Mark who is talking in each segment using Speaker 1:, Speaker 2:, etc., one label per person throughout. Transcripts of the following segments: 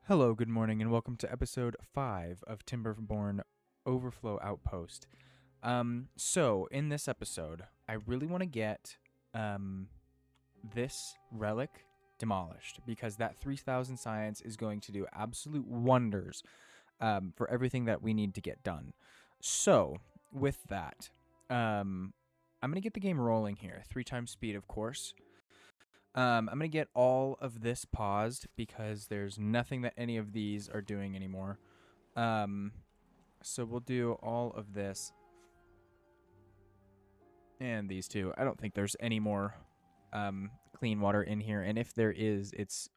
Speaker 1: Hello, good morning, and welcome to episode 5 of Timberborn Overflow Outpost. So in this episode, I really want to get this relic demolished because that 3000 science is going to do absolute wonders for everything that we need to get done. So, with that, I'm going to get the game rolling here. 3 times speed, of course. I'm going to get all of this paused because there's nothing that any of these are doing anymore. So we'll do all of this and these two. I don't think there's any more clean water in here. And if there is, it's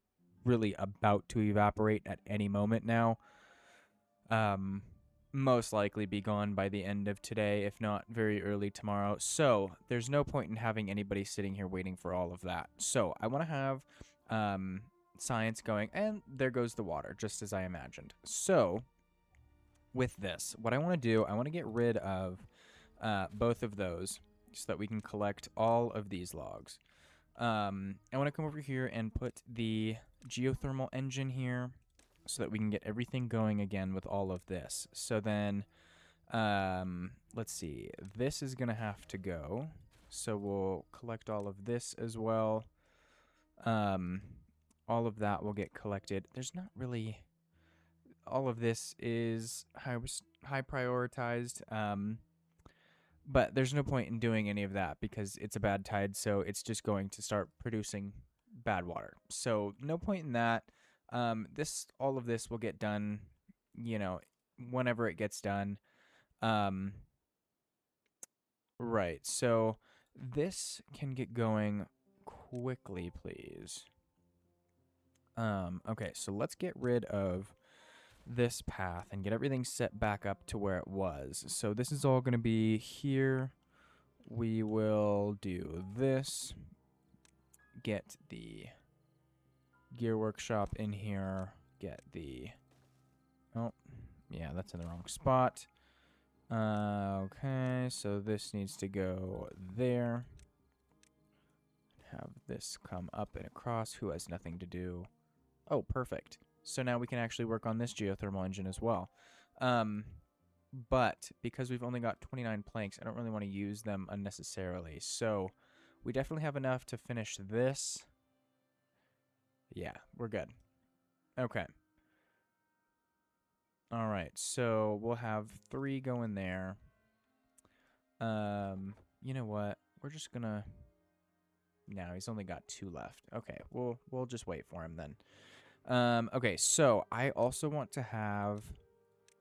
Speaker 1: really about to evaporate at any moment now. Most likely be gone by the end of today, if not very early tomorrow. So there's no point in having anybody sitting here waiting for all of that. So I want to have science going, and there goes the water, just as I imagined. So with this, what I want to do, I want to get rid of both of those so that we can collect all of these logs. I want to come over here and put the geothermal engine here so that we can get everything going again with all of this. So then, let's see, this is going to have to go. So we'll collect all of this as well. All of that will get collected. There's not really... All of this is high prioritized, but there's no point in doing any of that because it's a bad tide, so it's just going to start producing bad water. So no point in that. All of this will get done, whenever it gets done. Right. So this can get going quickly, please. Okay, so let's get rid of this path and get everything set back up to where it was. So this is all going to be here. We will do this. Get the gear workshop in here. Get the... Oh, yeah, that's in the wrong spot. Okay, so this needs to go there. Have this come up and across. Who has nothing to do? Oh, perfect. So now we can actually work on this geothermal engine as well. But because we've only got 29 planks, I don't really want to use them unnecessarily. So we definitely have enough to finish this. Yeah, we're good. Okay. All right, so we'll have 3 going there. You know what? We're just gonna... No, he's only got 2 left. Okay, we'll just wait for him then. Okay, so I also want to have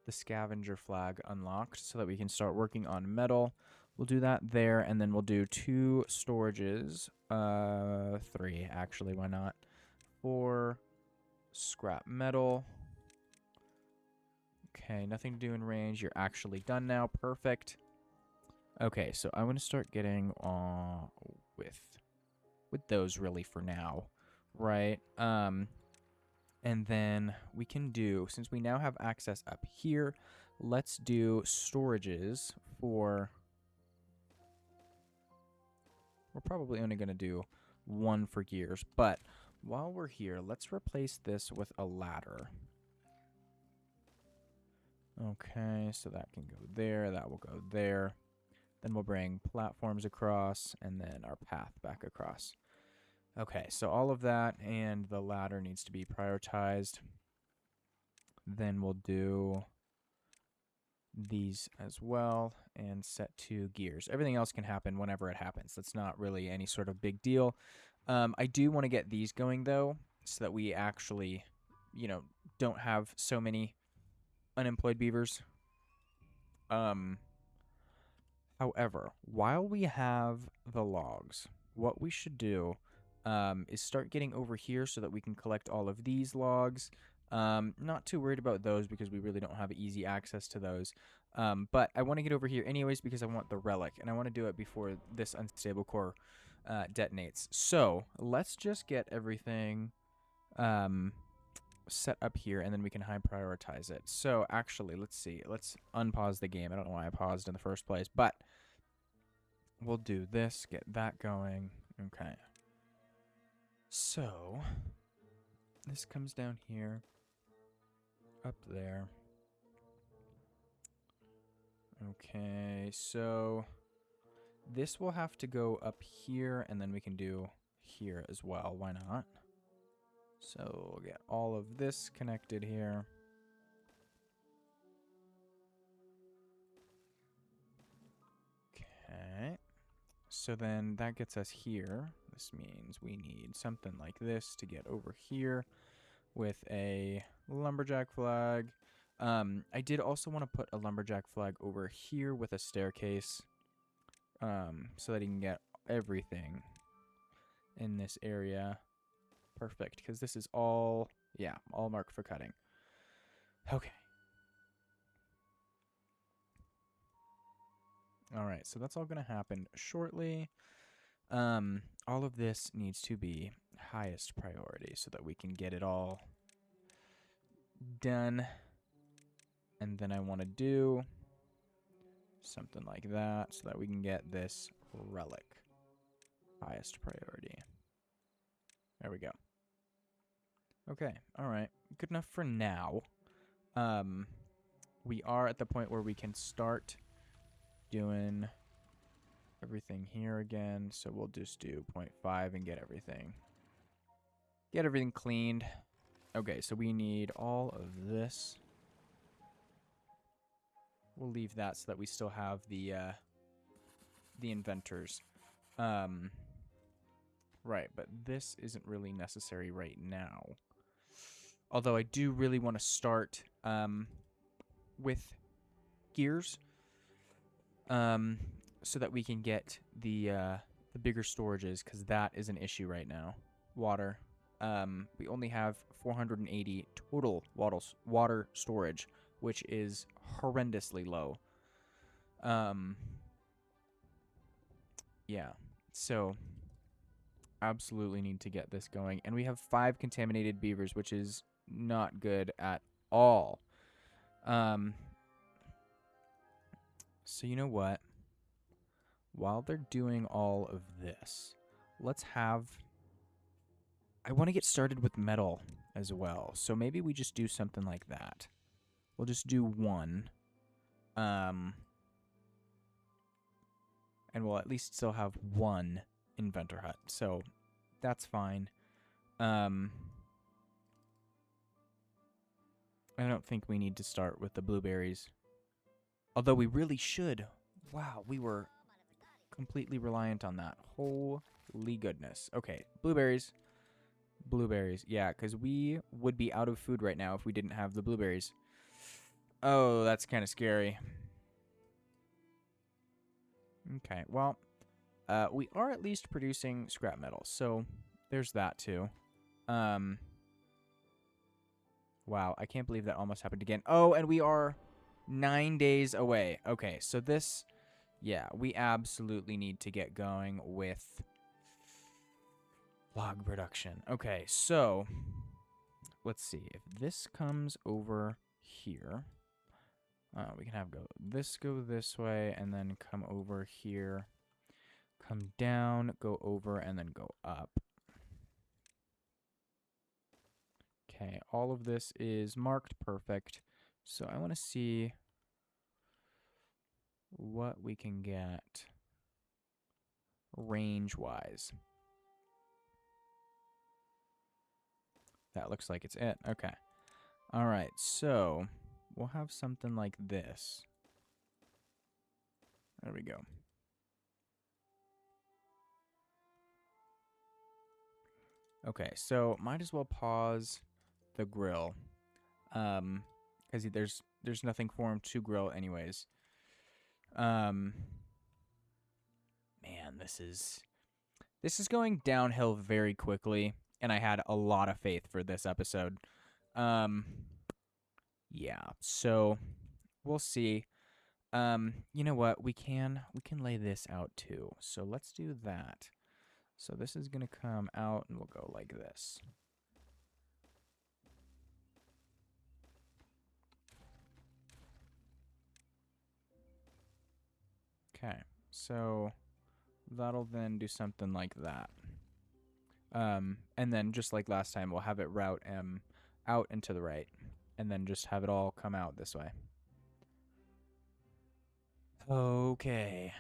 Speaker 1: the scavenger flag unlocked so that we can start working on metal. We'll do that there, and then we'll do 2 storages. 3, actually, why not? 4 scrap metal. Okay, nothing to do in range. You're actually done now. Perfect. Okay, so I'm going to start getting with those really for now, right? And then we can do, since we now have access up here, let's do storages for... We're probably only going to do 1 for gears, but while we're here, let's replace this with a ladder. Okay, so that can go there, that will go there. Then we'll bring platforms across, and then our path back across. Okay, so all of that and the ladder needs to be prioritized. Then we'll do these as well and set 2 gears. Everything else can happen whenever it happens. That's not really any sort of big deal. I do want to get these going, though, so that we actually, don't have so many unemployed beavers. However, while we have the logs, what we should do is start getting over here so that we can collect all of these logs. Not too worried about those because we really don't have easy access to those. But I want to get over here anyways because I want the relic, and I want to do it before this unstable core detonates. So let's just get everything set up here, and then we can high prioritize it. So actually, let's see. Let's unpause the game. I don't know why I paused in the first place, but we'll do this, get that going. Okay. So this comes down here. up there. Okay, so this will have to go up here, and then we can do here as well. Why not? So we'll get all of this connected here. Okay. So then that gets us here. This means we need something like this to get over here with a lumberjack flag. I did also want to put a lumberjack flag over here with a staircase, so that you can get everything in this area. Perfect, because this is all, yeah, all marked for cutting. Okay. All right, so that's all going to happen shortly. All of this needs to be highest priority so that we can get it all done. And then I want to do something like that so that we can get this relic. Highest priority. There we go. Okay, all right. Good enough for now. We are at the point where we can start doing everything here again. So we'll just do 0.5 and get everything cleaned. Okay, so we need all of this. We'll leave that so that we still have the inventors. Right, but this isn't really necessary right now. Although I do really want to start with gears, so that we can get the bigger storages, because that is an issue right now. Water. We only have 480 total water storage, which is horrendously low. Yeah, so absolutely need to get this going. And we have 5 contaminated beavers, which is not good at all. So you know what? While they're doing all of this, let's have... I want to get started with metal as well. So maybe we just do something like that. We'll just do 1. And we'll at least still have 1 inventor hut. So that's fine. I don't think we need to start with the blueberries. Although we really should. Wow, we were completely reliant on that. Holy goodness. Okay, blueberries. Blueberries. Yeah, because we would be out of food right now if we didn't have the blueberries. Oh, that's kind of scary. Okay, well, we are at least producing scrap metal, so there's that too. Wow, I can't believe that almost happened again. Oh, and we are 9 days away. Okay, so this, yeah, we absolutely need to get going with log production. Okay, so let's see. If this comes over here, we can have go this way, and then come over here, come down, go over, and then go up. Okay, all of this is marked perfect. So I want to see what we can get range-wise. That looks like it's it. Okay. All right, so we'll have something like this. There we go. Okay, so might as well pause the grill, because there's nothing for him to grill anyways. Man, this is going downhill very quickly, and I had a lot of faith for this episode. Yeah, so we'll see. You know what? We can lay this out too. So let's do that. So this is going to come out, and we'll go like this. Okay, so that'll then do something like that. And then just like last time, we'll have it route out and to the right. and then just have it all come out this way. Okay.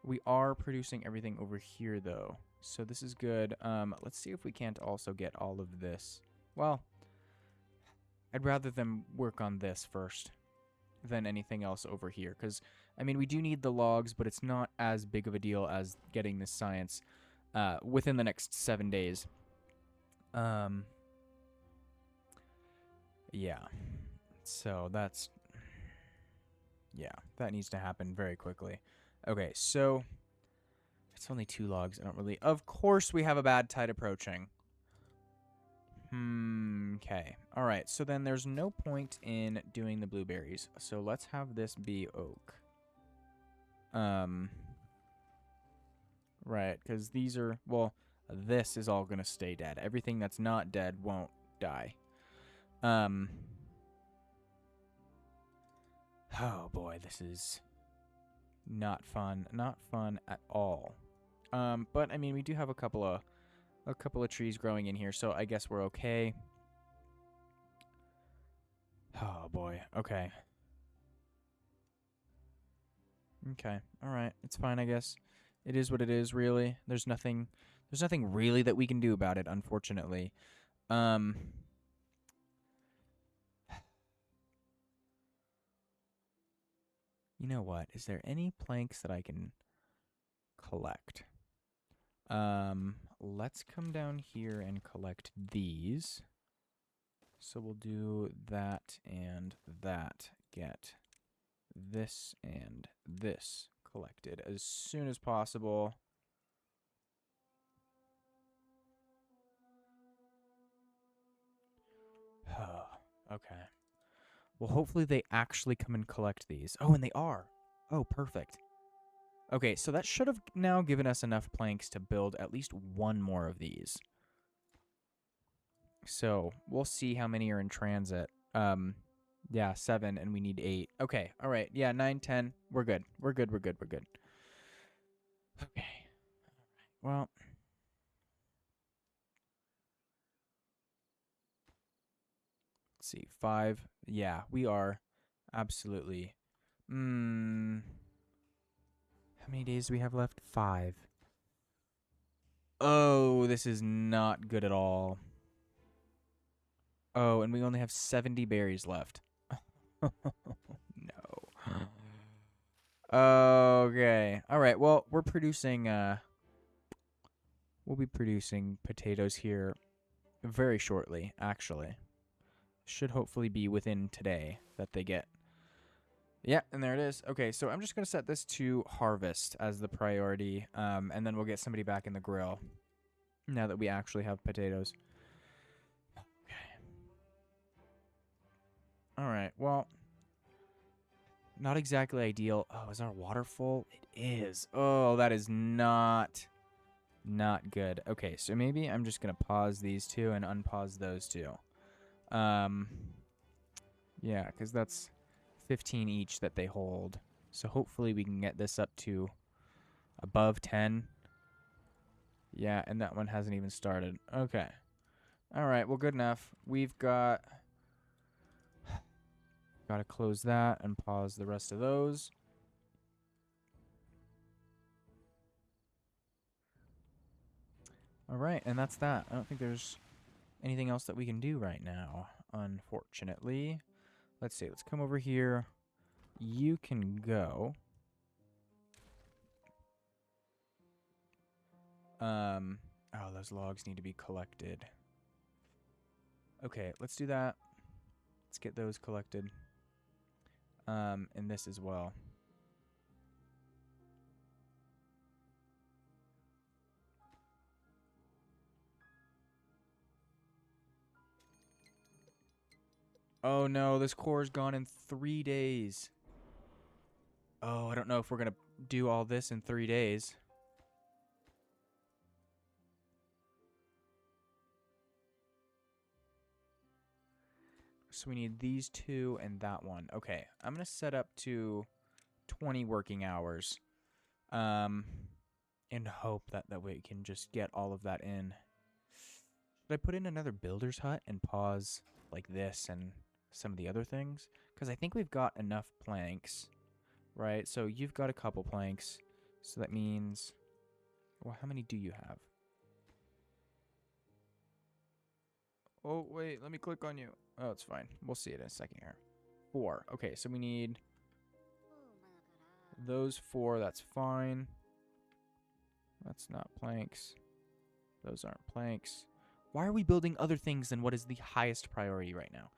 Speaker 1: We are producing everything over here, though. So this is good. Let's see if we can't also get all of this. Well, I'd rather them work on this first than anything else over here. Because, I mean, we do need the logs, but it's not as big of a deal as getting this science within the next 7 days. Yeah. So that's... Yeah, that needs to happen very quickly. Okay, so... It's only 2 logs. I don't really... Of course we have a bad tide approaching. Okay. Alright, so then there's no point in doing the blueberries. So let's have this be oak. Right, because these are... Well, this is all going to stay dead. Everything that's not dead won't die. Oh boy, this is not fun. Not fun at all. But I mean, we do have a couple of trees growing in here, so I guess we're okay. Oh boy. Okay. Okay. All right. It's fine, I guess. It is what it is, really. There's nothing really that we can do about it, unfortunately. You know what? Is there any planks that I can collect? Let's come down here and collect these. So we'll do that and that. Get this and this collected as soon as possible. Okay. Well, hopefully they actually come and collect these. Oh, and they are. Oh, perfect. Okay, so that should have now given us enough planks to build at least one more of these. So we'll see how many are in transit. Yeah, 7, and we need 8. Okay, all right. Yeah, 9, 10. We're good. We're good. Okay. Well, let's see. 5. Yeah, we are. Absolutely. How many days do we have left? 5. Oh, this is not good at all. Oh, and we only have 70 berries left. No. Okay. All right. Well, we're producing we'll be producing potatoes here very shortly, actually. Should hopefully be within today that they get. Yeah, and there it is. Okay, so I'm just going to set this to harvest as the priority, and then we'll get somebody back in the grill now that we actually have potatoes. Okay. All right, well, not exactly ideal. Oh, is our water full? It is. Oh, that is not good. Okay, so maybe I'm just going to pause these two and unpause those two. Yeah, because that's 15 each that they hold. So hopefully we can get this up to above 10. Yeah, and that one hasn't even started. Okay. All right, well, good enough. We've got to close that and pause the rest of those. All right, and that's that. I don't think there's anything else that we can do right now, unfortunately. Let's see. Let's come over here. You can go. Oh, those logs need to be collected. Okay, let's do that. Let's get those collected. And this as well. Oh no, this core is gone in 3 days. Oh, I don't know if we're gonna do all this in 3 days. So we need these 2 and that one. Okay, I'm gonna set up to 20 working hours. And hope that we can just get all of that in. Did I put in another builder's hut and pause like this and some of the other things? Because I think we've got enough planks, right? So you've got a couple planks. So that means, well, how many do you have? Oh, wait, let me click on you. Oh, it's fine. We'll see it in a second here. 4. Okay, so we need those 4. That's fine. That's not planks. Those aren't planks. Why are we building other things than what is the highest priority right now?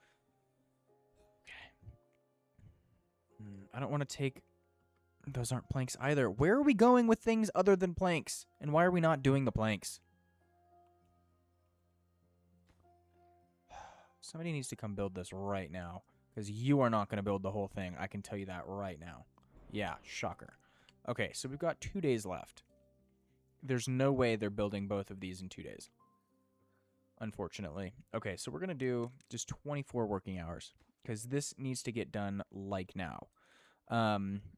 Speaker 1: Okay. I don't want to take... Those aren't planks either. Where are we going with things other than planks? And why are we not doing the planks? Somebody needs to come build this right now. Because you are not going to build the whole thing. I can tell you that right now. Yeah, shocker. Okay, so we've got 2 days left. There's no way they're building both of these in 2 days. Unfortunately. Okay, so we're going to do just 24 working hours. Because this needs to get done like now.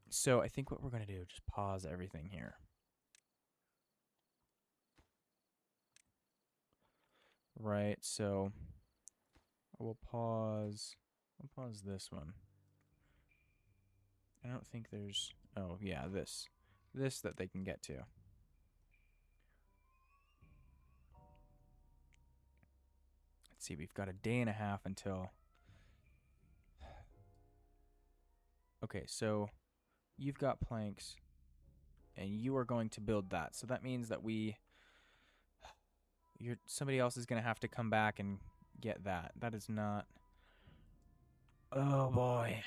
Speaker 1: So I think what we're going to do, just pause everything here. Right, so we'll pause this one. I don't think there's, oh yeah, this that they can get to. Let's see, we've got a day and a half until, okay, so you've got planks and you are going to build that. So that means that somebody else is going to have to come back and get that. That is not, oh boy.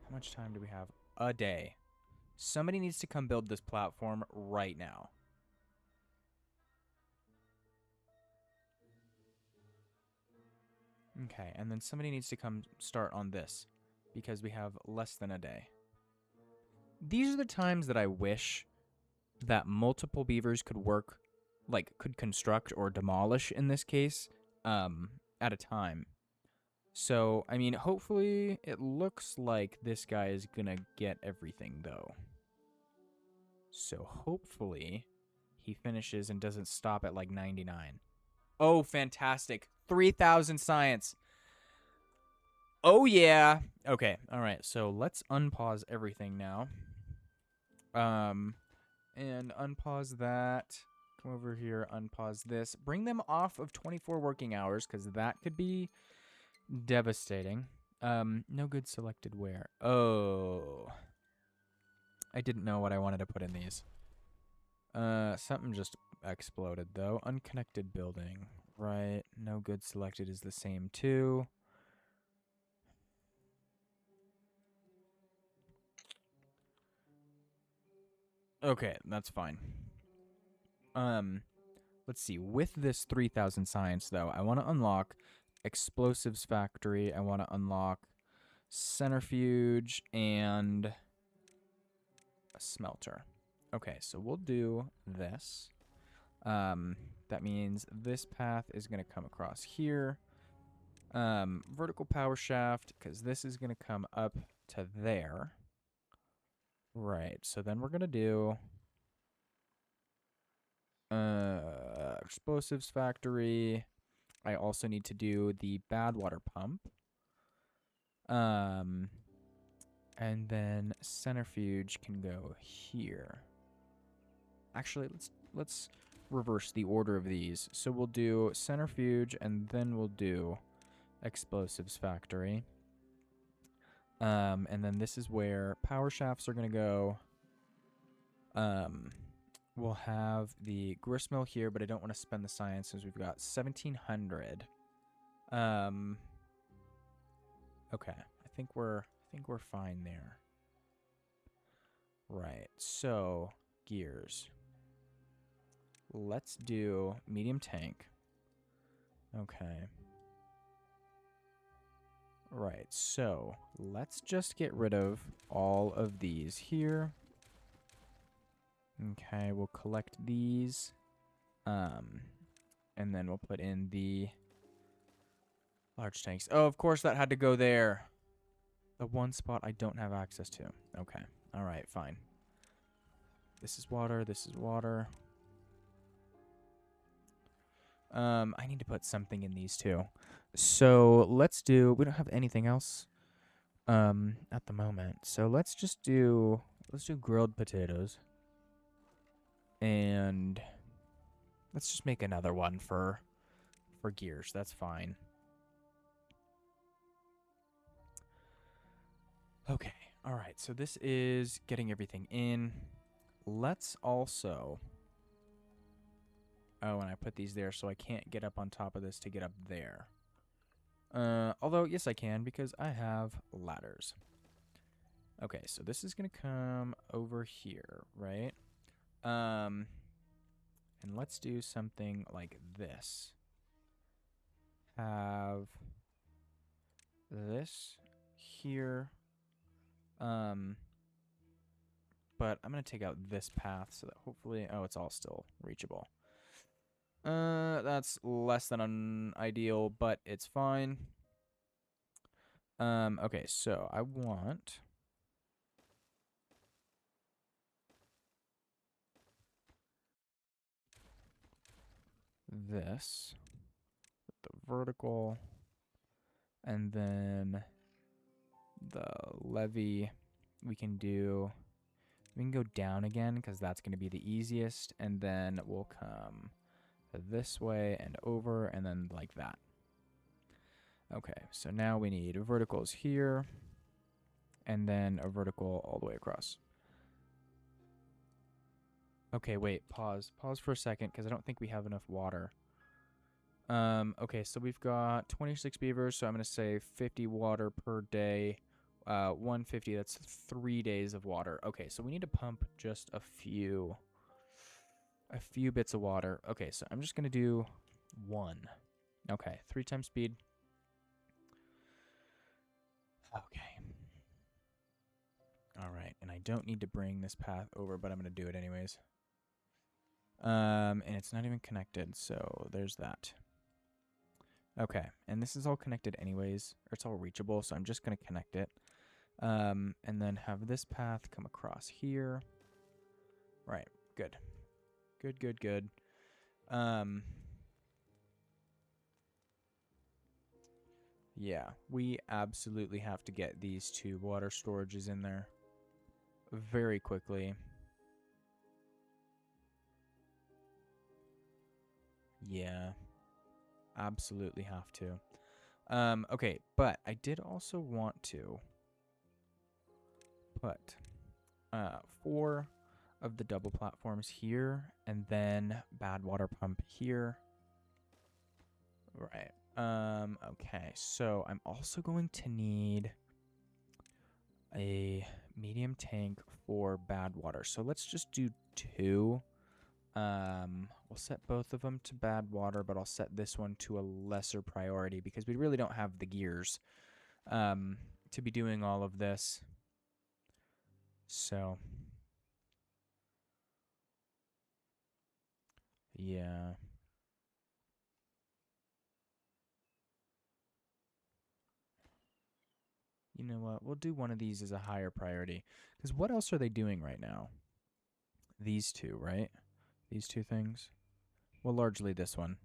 Speaker 1: How much time do we have? A day. Somebody needs to come build this platform right now. Okay, and then somebody needs to come start on this because we have less than a day. These are the times that I wish that multiple beavers could work, like could construct or demolish in this case, at a time. So, I mean, hopefully it looks like this guy is gonna get everything though. So hopefully he finishes and doesn't stop at like 99. Oh, fantastic. 3,000 science. Oh, yeah. Okay. All right. So let's unpause everything now. And unpause that. Come over here, unpause this. Bring them off of 24 working hours because that could be devastating. No good selected where. Oh. I didn't know what I wanted to put in these. Something just exploded though. Unconnected building. Right. No good selected is the same too. Okay, that's fine. Let's see. With this 3,000 science though, I want to unlock explosives factory. I want to unlock centrifuge and a smelter. Okay, so we'll do this. That means this path is going to come across here. Vertical power shaft, because this is going to come up to there. Right, so then we're going to do explosives factory. I also need to do the bad water pump. And then centrifuge can go here. Actually, let's reverse the order of these. So we'll do centrifuge and then we'll do explosives factory. And then this is where power shafts are going to go. We'll have the gristmill here, but I don't want to spend the science since we've got 1,700. Okay, I think we're fine there. Right. So, gears. Let's do medium tank. Okay. Right. So, let's just get rid of all of these here. Okay, we'll collect these. And then we'll put in the large tanks. Oh, of course that had to go there. The one spot I don't have access to. Okay. All right, fine. This is water. This is water. I need to put something in these too. So let's do, we don't have anything else at the moment. So let's do grilled potatoes. And let's just make another one for gears. That's fine. Okay. All right. So this is getting everything in. Let's also, oh, and I put these there so I can't get up on top of this to get up there. Although, yes, I can because I have ladders. Okay, so this is going to come over here, right? And let's do something like this. Have this here. But I'm going to take out this path so that hopefully, oh, it's all still reachable. That's less than ideal, but it's fine. Okay, so I want this, the vertical, and then the levee we can go down again because that's going to be the easiest, and then we'll come this way and over, and then like that. Okay, so now we need verticals here, and then a vertical all the way across. Okay, wait, pause for a second because I don't think we have enough water. Okay, so we've got 26 beavers, so I'm going to say 50 water per day. 150, that's 3 days of water. Okay, so we need to pump just a few bits of water. Okay, so I'm just going to do 1. Okay, 3 times speed. Okay. All right, and I don't need to bring this path over, but I'm going to do it anyways. And it's not even connected, so there's that. Okay, and this is all connected anyways, or it's all reachable, so I'm just going to connect it. And then have this path come across here. Right, good. Good. Yeah, we absolutely have to get these 2 water storages in there very quickly. Yeah, absolutely have to. Okay, but I did also want to put 4 of the double platforms here, and then bad water pump here. Right. Okay, so I'm also going to need a medium tank for bad water. So let's just do 2. We'll set both of them to bad water, but I'll set this one to a lesser priority because we really don't have the gears to be doing all of this. So, yeah. You know what? We'll do one of these as a higher priority. Because what else are they doing right now? These 2, right? These 2 things? Well, largely this one.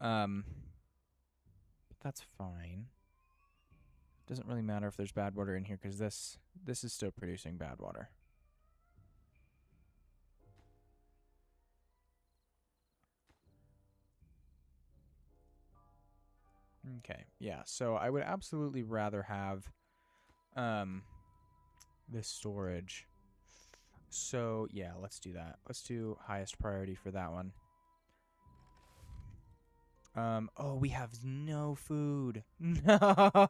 Speaker 1: But that's fine. Doesn't really matter if there's bad water in here because this is still producing bad water. Okay, yeah. So I would absolutely rather have this storage. So yeah, let's do that. Let's do highest priority for that one. Oh, we have no food. No.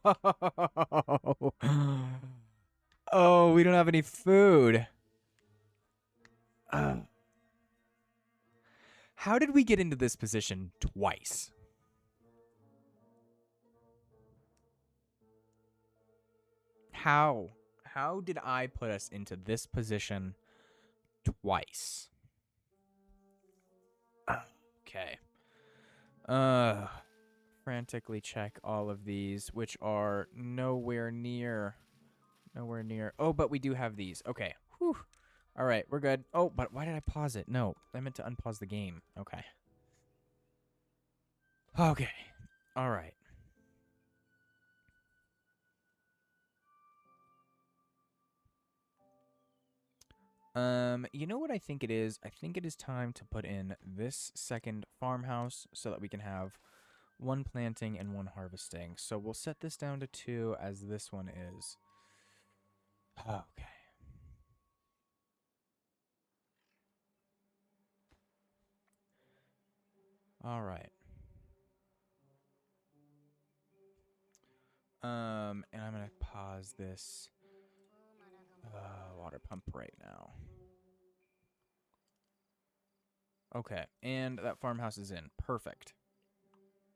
Speaker 1: Oh, we don't have any food. How did we get into this position twice? How? How did I put us into this position twice? Okay. Frantically check all of these, which are nowhere near. Oh, but we do have these. Okay. Whew. All right, we're good. Oh, but why did I pause it? No, I meant to unpause the game. Okay. Okay. All right. You know what I think it is? I think it is time to put in this second farmhouse so that we can have one planting and one harvesting. So we'll set this down to 2 as this one is. Okay. All right. And I'm gonna pause this water pump right now. Okay, and that farmhouse is in. Perfect.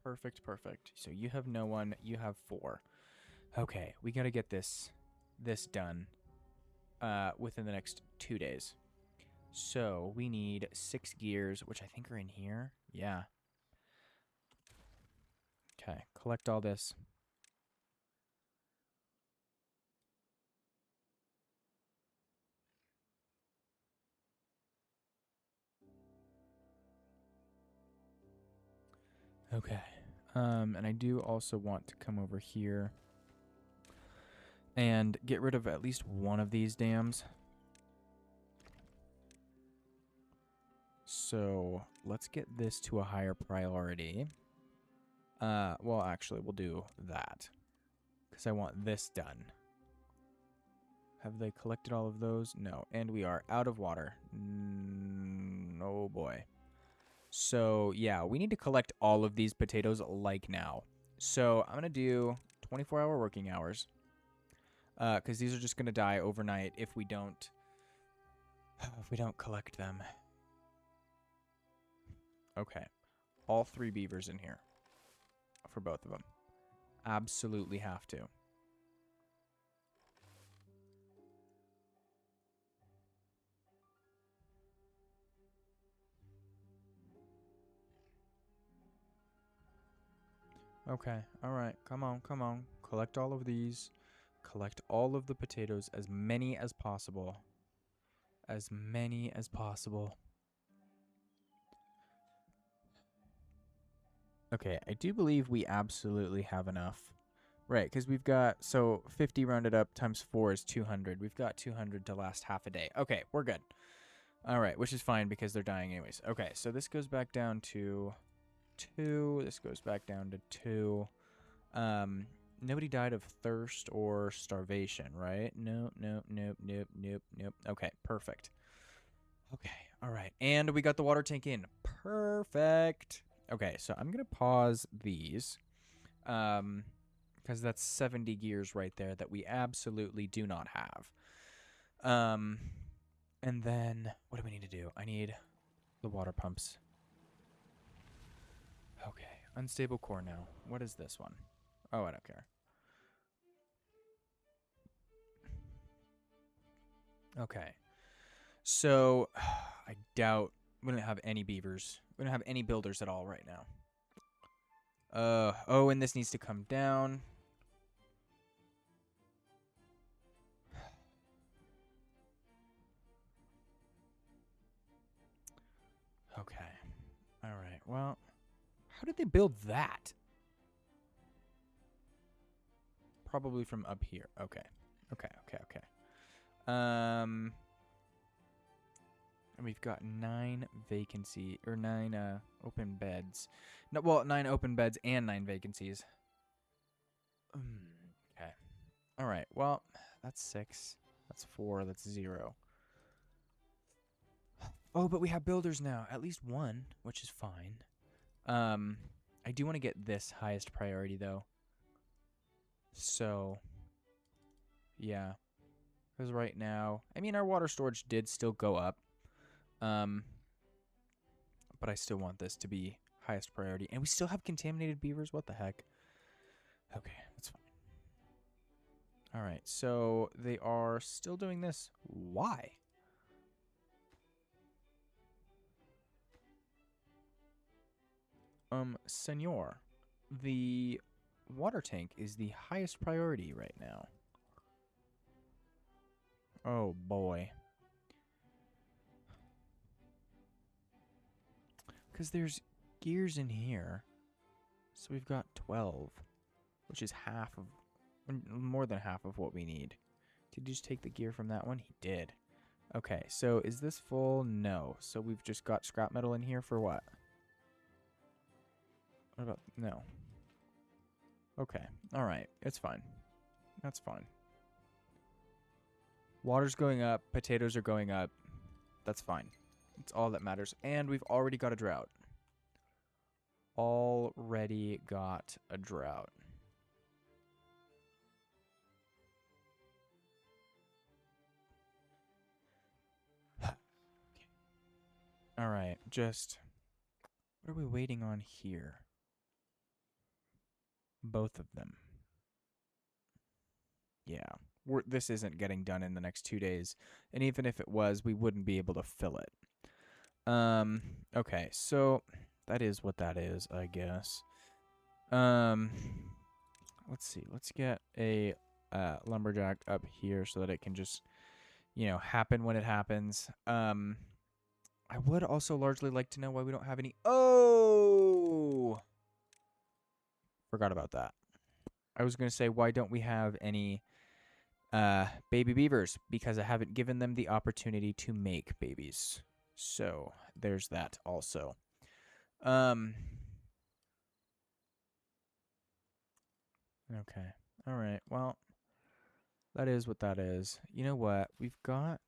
Speaker 1: Perfect, perfect. So you have no one, you have 4. Okay, we gotta get this done within the next 2 days. So we need 6 gears, which I think are in here. Yeah. Okay, collect all this. Okay. And I do also want to come over here and get rid of at least one of these dams. So let's get this to a higher priority. Well, actually, we'll do that because I want this done. Have they collected all of those? No. And we are out of water. Oh, boy. So, yeah, we need to collect all of these potatoes like now. So I'm going to do 24-hour working hours because these are just going to die overnight if we don't collect them. Okay. All 3 beavers in here for both of them. Absolutely have to. Okay. All right. Come on. Come on. Collect all of these. Collect all of the potatoes. As many as possible. As many as possible. Okay. I do believe we absolutely have enough. Right. Because we've got, so 50 rounded up times 4 is 200. We've got 200 to last half a day. Okay. We're good. All right. Which is fine because they're dying anyways. Okay. So this goes back down to 2. This goes back down to 2. Nobody died of thirst or starvation, right? Nope, nope, nope, nope, nope, nope. Okay, perfect. Okay, all right. And we got the water tank in. Perfect. Okay, so I'm going to pause these. Because that's 70 gears right there that we absolutely do not have. And then what do we need to do? I need the water pumps. Okay, unstable core now. What is this one? Oh, I don't care. Okay. So, I doubt we don't have any beavers. We don't have any builders at all right now. Oh, and this needs to come down. Okay. All right. Well, how did they build that? Probably from up here. Okay. Okay, okay, okay. And we've got 9 vacancy or 9 open beds. No, well, 9 open beds and 9 vacancies. Okay. All right. Well, that's 6. That's 4. That's 0. Oh, but we have builders now. At least 1, which is fine. I do want to get this highest priority though. So, yeah. Because right now, I mean, our water storage did still go up. But I still want this to be highest priority. And we still have contaminated beavers. What the heck? Okay, that's fine. All right, so they are still doing this. Why? Senor, the water tank is the highest priority right now. Oh, boy. Because there's gears in here. So we've got 12, which is more than half of what we need. Did you just take the gear from that one? He did. Okay, so is this full? No. So we've just got scrap metal in here for what? What about, no. Okay, all right, it's fine. That's fine. Water's going up, potatoes are going up. That's fine. It's all that matters. And we've already got a drought. Already got a drought. All right, just what are we waiting on here? Both of them. Yeah, this isn't getting done in the next 2 days, and even if it was, we wouldn't be able to fill it. Okay, so that is what that is, I guess. Let's see. Let's get a lumberjack up here so that it can just, happen when it happens. I would also largely like to know why we don't have any. Oh, forgot about that. I was gonna say, why don't we have any baby beavers? Because I haven't given them the opportunity to make babies. So there's that also. Okay. All right. Well, that is what that is. You know what? We've got.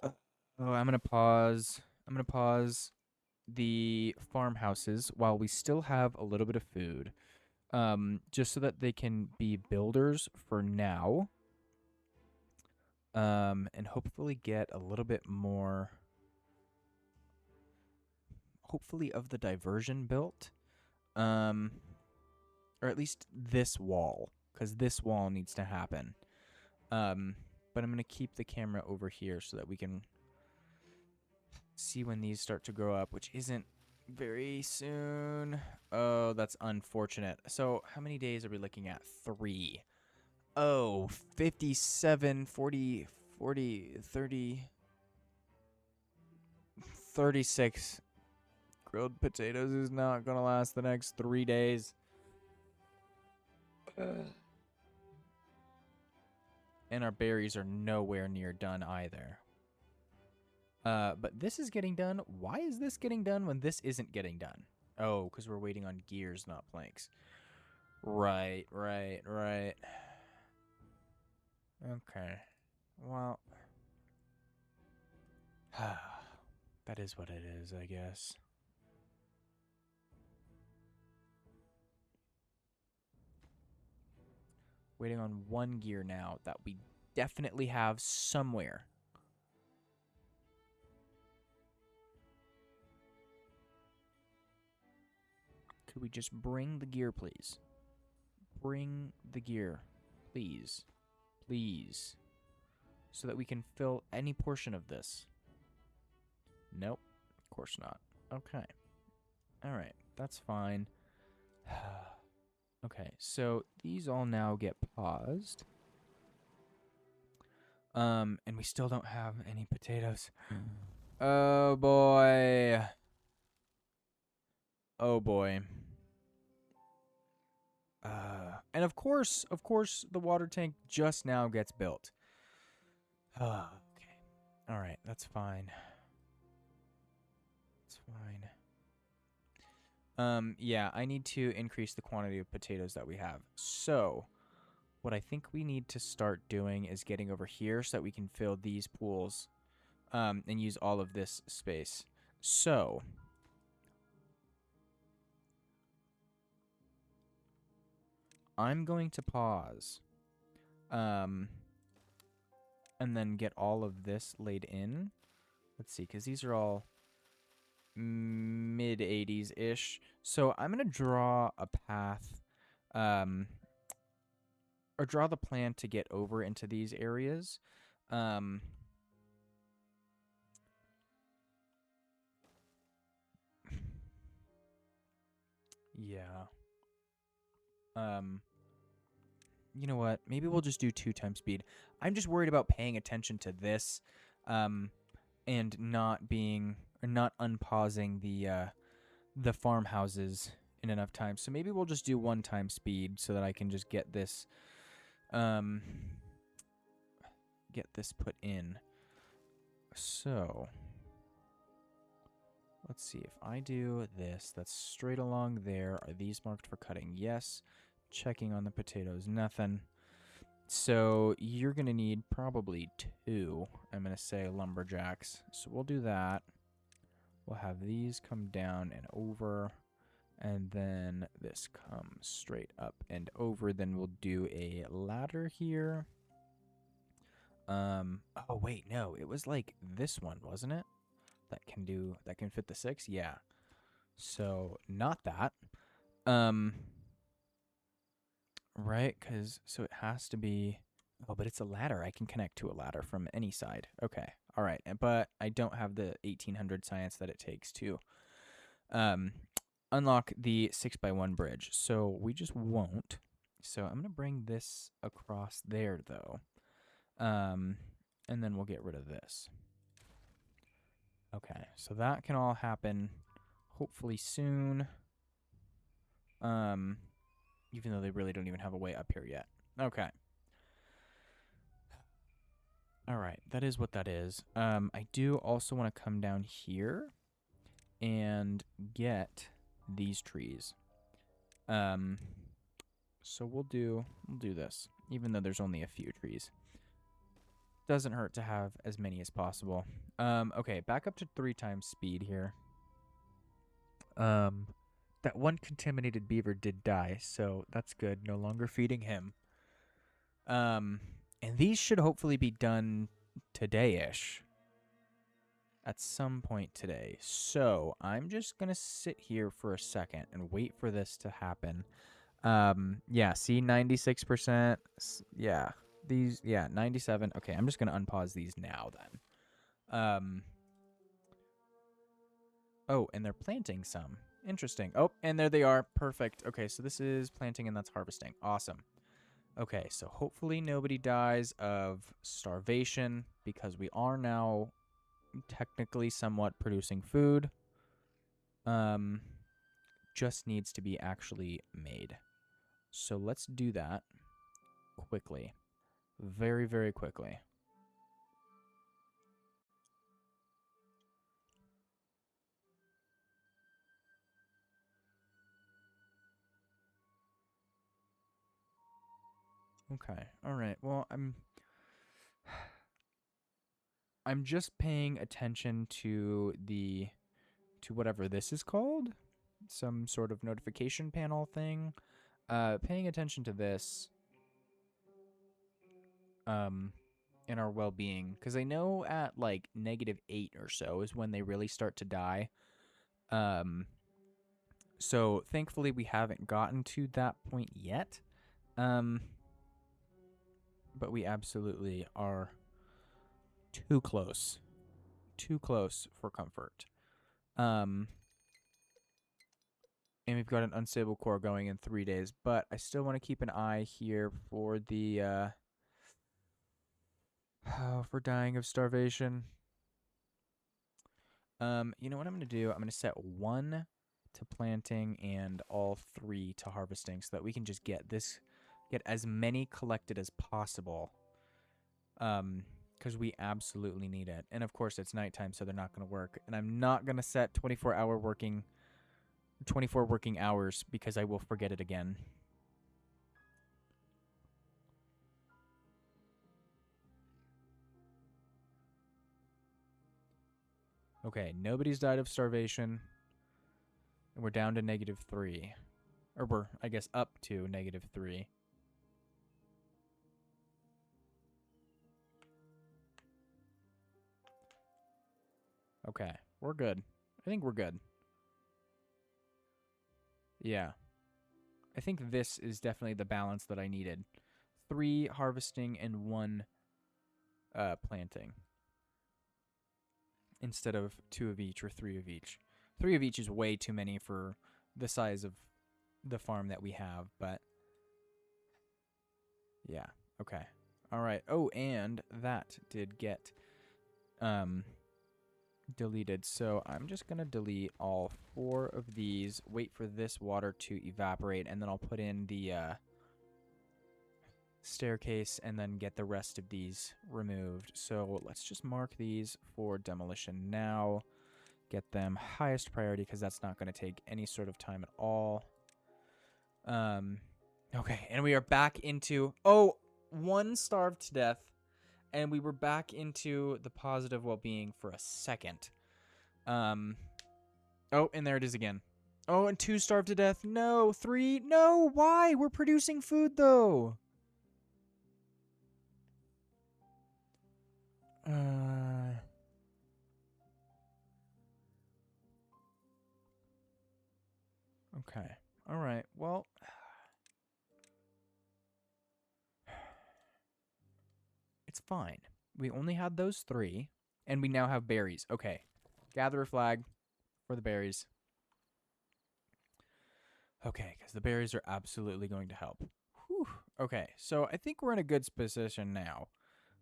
Speaker 1: Oh, I'm gonna pause. I'm gonna pause the farmhouses while we still have a little bit of food. Just so that they can be builders for now. And hopefully get a little bit more. Hopefully of the diversion built. Or at least this wall, because this wall needs to happen. But I'm gonna keep the camera over here so that we can see when these start to grow up, which isn't very soon. Oh, that's unfortunate. So how many days are we looking at? 3. Oh, 57, 40, 30, 36. Grilled potatoes is not going to last the next 3 days. And our berries are nowhere near done either. But this is getting done. Why is this getting done when this isn't getting done? Oh, because we're waiting on gears, not planks. Right. Okay. Well, that is what it is, I guess. Waiting on one gear now that we definitely have somewhere. Could we just bring the gear, please? Bring the gear, please. Please. So that we can fill any portion of this. Nope. Of course not. Okay. Alright. That's fine. Okay. So these all now get paused. And we still don't have any potatoes. Oh, boy. Oh, boy. And of course, the water tank just now gets built. Okay. All right, that's fine. It's fine. Yeah, I need to increase the quantity of potatoes that we have. So, what I think we need to start doing is getting over here so that we can fill these pools, and use all of this space. So, I'm going to pause. And then get all of this laid in. Let's see, because these are all mid-80s-ish. So I'm going to draw a path, or draw the plan to get over into these areas. Yeah. You know what? Maybe we'll just do 2 times speed. I'm just worried about paying attention to this, and not unpausing the the farmhouses in enough time. So maybe we'll just do 1 time speed so that I can just get this put in. So let's see, if I do this, that's straight along there. Are these marked for cutting? Yes. Checking on the potatoes, nothing. So you're going to need probably 2, I'm going to say, lumberjacks. So we'll do that. We'll have these come down and over, and then this comes straight up and over. Then we'll do a ladder here. Oh wait, no, it was like this one, wasn't it? That can fit the 6? Yeah. So not that. Right, so it has to be. Oh, but it's a ladder. I can connect to a ladder from any side. Okay. All right. But I don't have the 1800 science that it takes to unlock the 6x1 bridge. So we just won't. So I'm going to bring this across there, though. And then we'll get rid of this. Okay. So that can all happen hopefully soon. Even though they really don't even have a way up here yet. Okay. All right, that is what that is. I do also want to come down here and get these trees. So we'll do this, even though there's only a few trees. Doesn't hurt to have as many as possible. Okay, back up to 3 times speed here. That one contaminated beaver did die, so that's good. No longer feeding him. And these should hopefully be done today-ish. At some point today. So I'm just going to sit here for a second and wait for this to happen. Yeah, see, 96%. Yeah, 97. Okay, I'm just going to unpause these now then. Oh, and they're planting some. Interesting. Oh, and there they are. Perfect. Okay, so this is planting and that's harvesting. Awesome. Okay, so hopefully nobody dies of starvation because we are now technically somewhat producing food. Just needs to be actually made. So let's do that quickly. Very, very quickly. Okay. All right. Well, I'm just paying attention to whatever this is called, some sort of notification panel thing. Paying attention to this in our well-being, because I know at like -8 or so is when they really start to die. So thankfully we haven't gotten to that point yet. But we absolutely are too close. Too close for comfort. And we've got an unstable core going in 3 days, but I still want to keep an eye here for the for dying of starvation. You know what I'm going to do? I'm going to set 1 to planting and all 3 to harvesting so that we can just get as many collected as possible. Because we absolutely need it. And of course it's nighttime, so they're not going to work. And I'm not going to set 24 working hours because I will forget it again. Okay, nobody's died of starvation. And we're down to -3. Or we're, I guess, up to -3. Okay, we're good. I think we're good. Yeah. I think this is definitely the balance that I needed. 3 harvesting and 1 planting. Instead of 2 of each or 3 of each. 3 of each is way too many for the size of the farm that we have, but yeah, okay. All right. Oh, and that did get deleted. So I'm just going to delete all 4 of these, wait for this water to evaporate, and then I'll put in the staircase and then get the rest of these removed. So let's just mark these for demolition now. Get them highest priority because that's not going to take any sort of time at all. Okay, and we are back into... Oh, one starved to death, and we were back into the positive well-being for a second. Oh, and there it is again. Oh, and 2 starved to death. No, 3. No, why? We're producing food, though. Okay. All right. Well, it's fine. We only had those 3, and we now have berries. Okay. Gather a flag for the berries. Okay, because the berries are absolutely going to help. Whew. Okay, so I think we're in a good position now.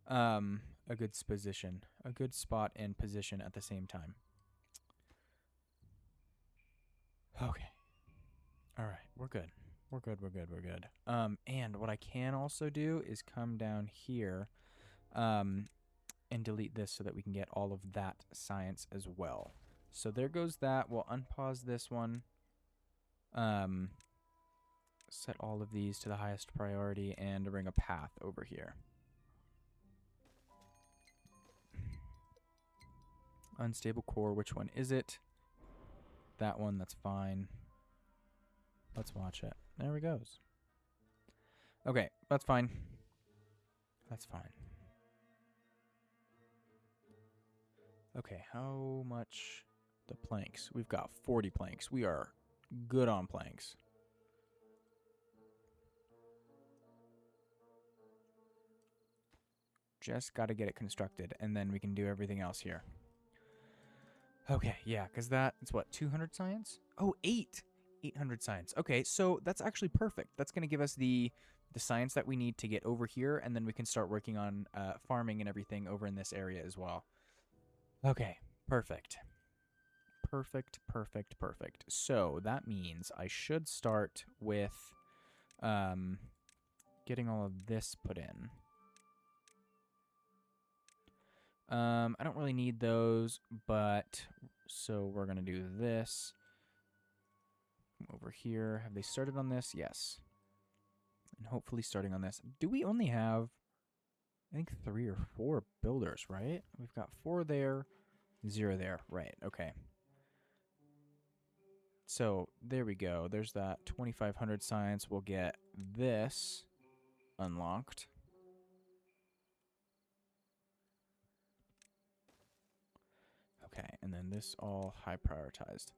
Speaker 1: A good position. A good spot and position at the same time. Okay. All right, we're good. We're good, we're good, we're good. And what I can also do is come down here, and delete this so that we can get all of that science as well. So there goes that. We'll unpause this one. Set all of these to the highest priority and bring a path over here. Unstable core, which one is it? That one, that's fine. Let's watch it. There it goes. Okay, that's fine. That's fine. Okay, how much? The planks. We've got 40 planks. We are good on planks. Just got to get it constructed, and then we can do everything else here. Okay, yeah, because that's what, 200 science? Oh, 800 science. Okay, so that's actually perfect. That's going to give us the science that we need to get over here, and then we can start working on farming and everything over in this area as well. Okay, perfect. Perfect, perfect, perfect. So that means I should start with getting all of this put in. I don't really need those, but so we're going to do this. Over here. Have they started on this? Yes. And hopefully starting on this. Do we only have, I think, 3 or 4 builders, right? We've got 4 there, 0 there. Right, okay. So there we go. There's that 2,500 science. We'll get this unlocked. Okay, and then this all high prioritized.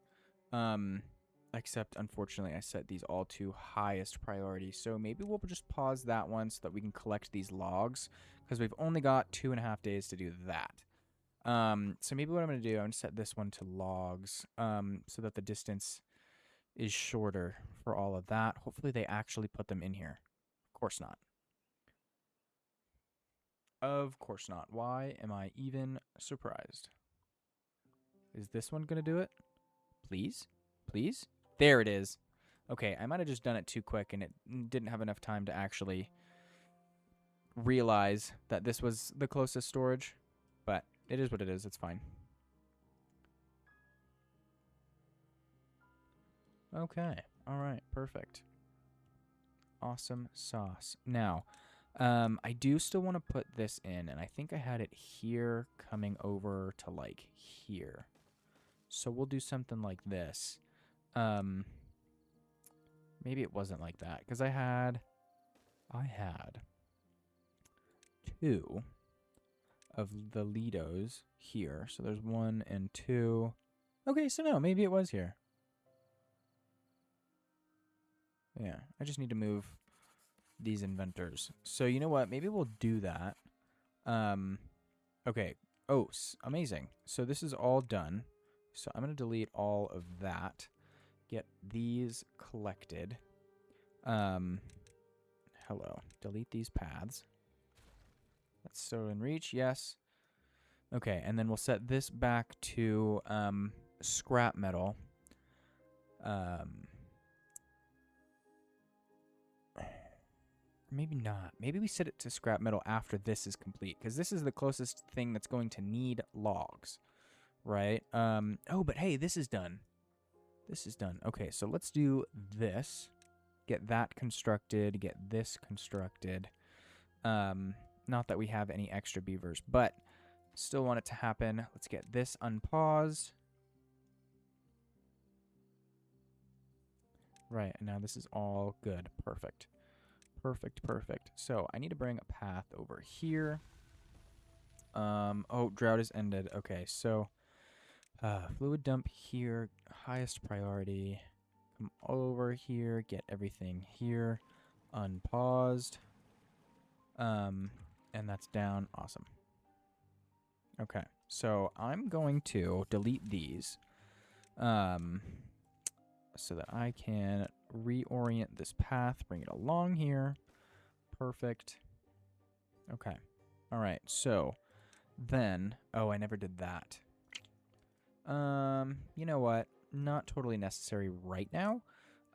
Speaker 1: Except, unfortunately, I set these all to highest priority. So maybe we'll just pause that one so that we can collect these logs, because we've only got 2.5 days to do that. So maybe what I'm going to do, I'm going to set this one to logs, so that the distance is shorter for all of that. Hopefully they actually put them in here. Of course not. Of course not. Why am I even surprised? Is this one going to do it? Please? Please? There it is. Okay, I might have just done it too quick and it didn't have enough time to actually realize that this was the closest storage. But it is what it is. It's fine. Okay. All right. Perfect. Awesome sauce. Now, I do still want to put this in, and I think I had it here coming over to, like, here. So we'll do something like this. Maybe it wasn't like that, because I had 2 of the Lidos here. So there's 1 and 2. Okay, so no, maybe it was here. Yeah, I just need to move these inventors. So you know what? Maybe we'll do that. Okay. Oh, amazing. So this is all done. So I'm going to delete all of that. Get these collected. Hello. Delete these paths. That's still in reach. Yes. Okay, and then we'll set this back to scrap metal. Maybe not. Maybe we set it to scrap metal after this is complete, because this is the closest thing that's going to need logs, right? Oh, but hey, this is done. This is done. Okay, so let's do this. Get that constructed. Get this constructed. Not that we have any extra beavers, but still want it to happen. Let's get this unpaused. Right, and now this is all good. Perfect. Perfect, perfect. So I need to bring a path over here. Oh, drought is ended. Okay, so fluid dump here, highest priority. Come over here, get everything here, unpaused. And that's down. Awesome. Okay, so I'm going to delete these, so that I can reorient this path, bring it along here. Perfect. Okay. All right. So then, oh, I never did that. You know what? Not totally necessary right now.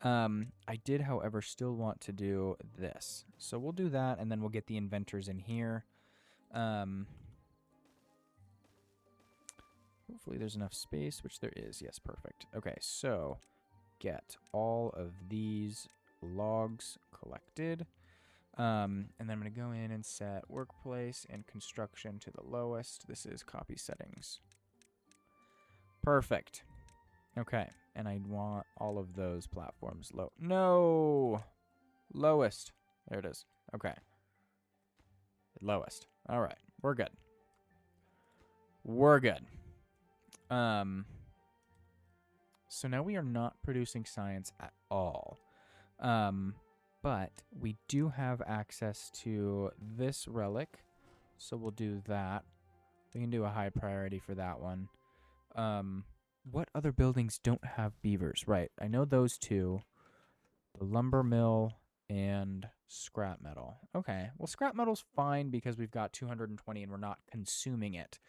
Speaker 1: I did, however, still want to do this. So we'll do that, and then we'll get the inventors in here. Hopefully there's enough space, which there is. Yes, perfect. Okay, so get all of these logs collected. And then I'm going to go in and set workplace and construction to the lowest. This is copy settings. Perfect. Okay, and I want all of those platforms low. No! Lowest. There it is. Okay. Lowest. All right, we're good. We're good. So now we are not producing science at all. But we do have access to this relic, so we'll do that. We can do a high priority for that one. What other buildings don't have beavers? Right, I know those two. The lumber mill and scrap metal. Okay, well, scrap metal's fine because we've got 220 and we're not consuming it.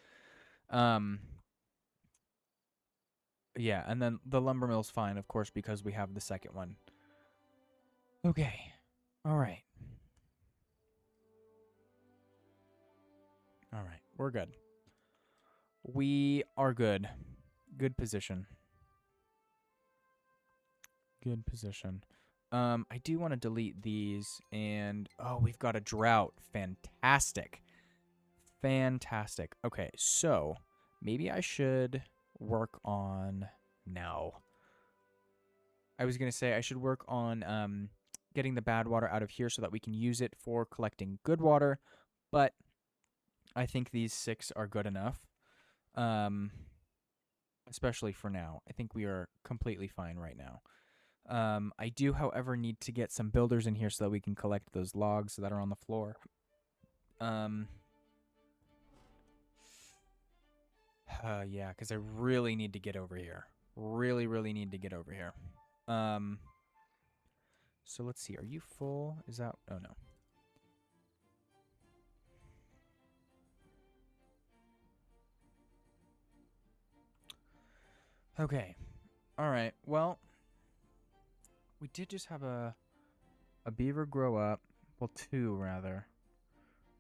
Speaker 1: Yeah, and then the lumber mill's fine, of course, because we have the second one. Okay. All right. All right. We're good. We are good. Good position. Good position. I do want to delete these, and oh, we've got a drought. Fantastic. Fantastic. Okay, so maybe I should work on no. I was gonna say I should work on getting the bad water out of here so that we can use it for collecting good water, but I think these 6 are good enough. Especially for now. I think we are completely fine right now. I do, however, need to get some builders in here so that we can collect those logs that are on the floor. Yeah, because I really need to get over here. Really, really need to get over here. So let's see. Are you full? Is that... Oh, no. Okay. All right. Well, we did just have a beaver grow up. Well, 2, rather.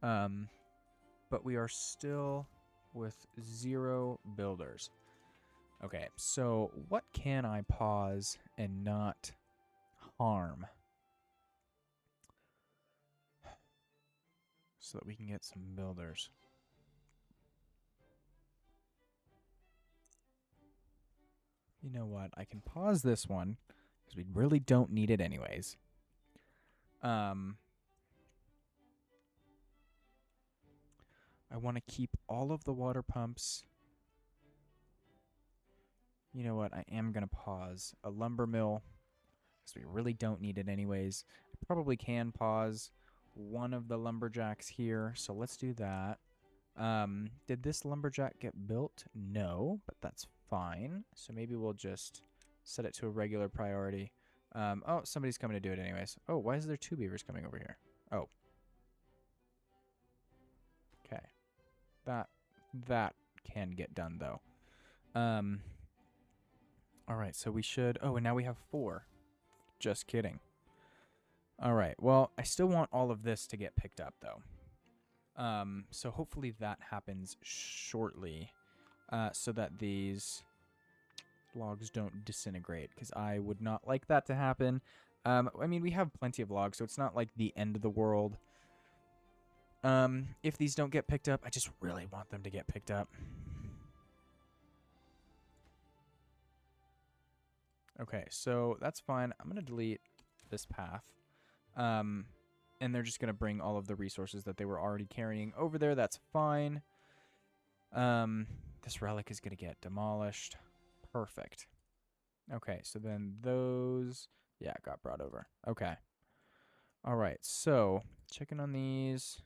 Speaker 1: But we are still with 0 builders. Okay, so what can I pause and not harm? So that we can get some builders. You know what? I can pause this one because we really don't need it anyways. I want to keep all of the water pumps. You know what? I am going to pause a lumber mill because we really don't need it anyways. I probably can pause one of the lumberjacks here, so let's do that. Did this lumberjack get built? No, but that's fine. So maybe we'll just set it to a regular priority. Oh, somebody's coming to do it anyways. Oh, why is there 2 beavers coming over here? Oh. Okay. That that can get done, though. All right, so we should... Oh, and now we have 4. Just kidding. All right, well, I still want all of this to get picked up, though. So hopefully that happens shortly, so that these logs don't disintegrate, because I would not like that to happen. I mean, we have plenty of logs, so it's not like the end of the world. If these don't get picked up, I just really want them to get picked up. Okay, so that's fine. I'm going to delete this path. And they're just going to bring all of the resources that they were already carrying over there. That's fine. This relic is going to get demolished. Perfect. Okay, so then those... Yeah, got brought over. Okay. All right, so checking on these.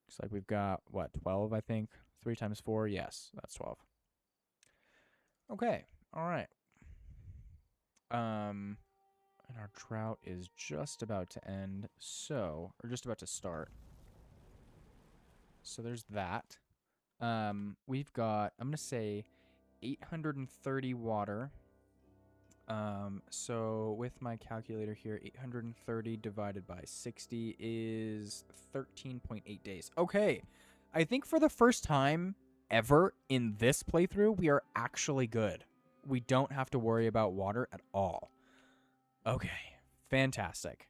Speaker 1: Looks like we've got, what, 12, I think? 3 times 4? Yes, that's 12. Okay, all right. And our drought is just about to end, so... Or just about to start. So there's that. We've got, I'm going to say, 830 water. So with my calculator here, 830 divided by 60 is 13.8 days. Okay. I think for the first time ever in this playthrough, we are actually good. We don't have to worry about water at all. Okay. Fantastic.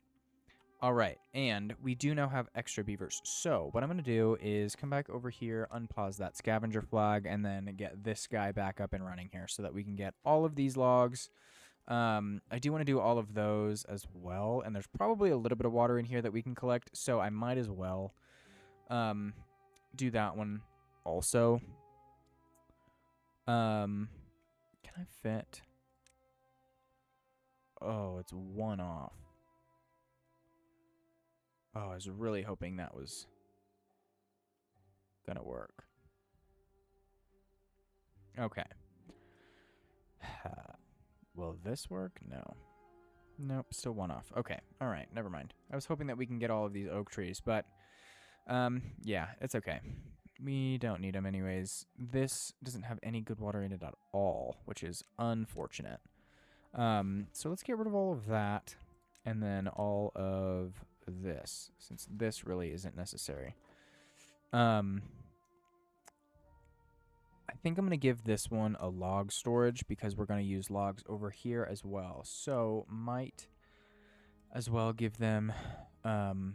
Speaker 1: All right, and we do now have extra beavers. So what I'm going to do is come back over here, unpause that scavenger flag, and then get this guy back up and running here so that we can get all of these logs. I do want to do all of those as well, and there's probably a little bit of water in here that we can collect, so I might as well do that one also. Can I fit? Oh, it's 1 off. Oh, I was really hoping that was gonna work. Okay. Will this work? No. Nope, still 1 off. Okay, alright, never mind. I was hoping that we can get all of these oak trees, but, yeah, it's okay. We don't need them anyways. This doesn't have any good water in it at all, which is unfortunate. So let's get rid of all of that, and then all of this, since this really isn't necessary. I think I'm going to give this one a log storage because we're going to use logs over here as well. So might as well give them the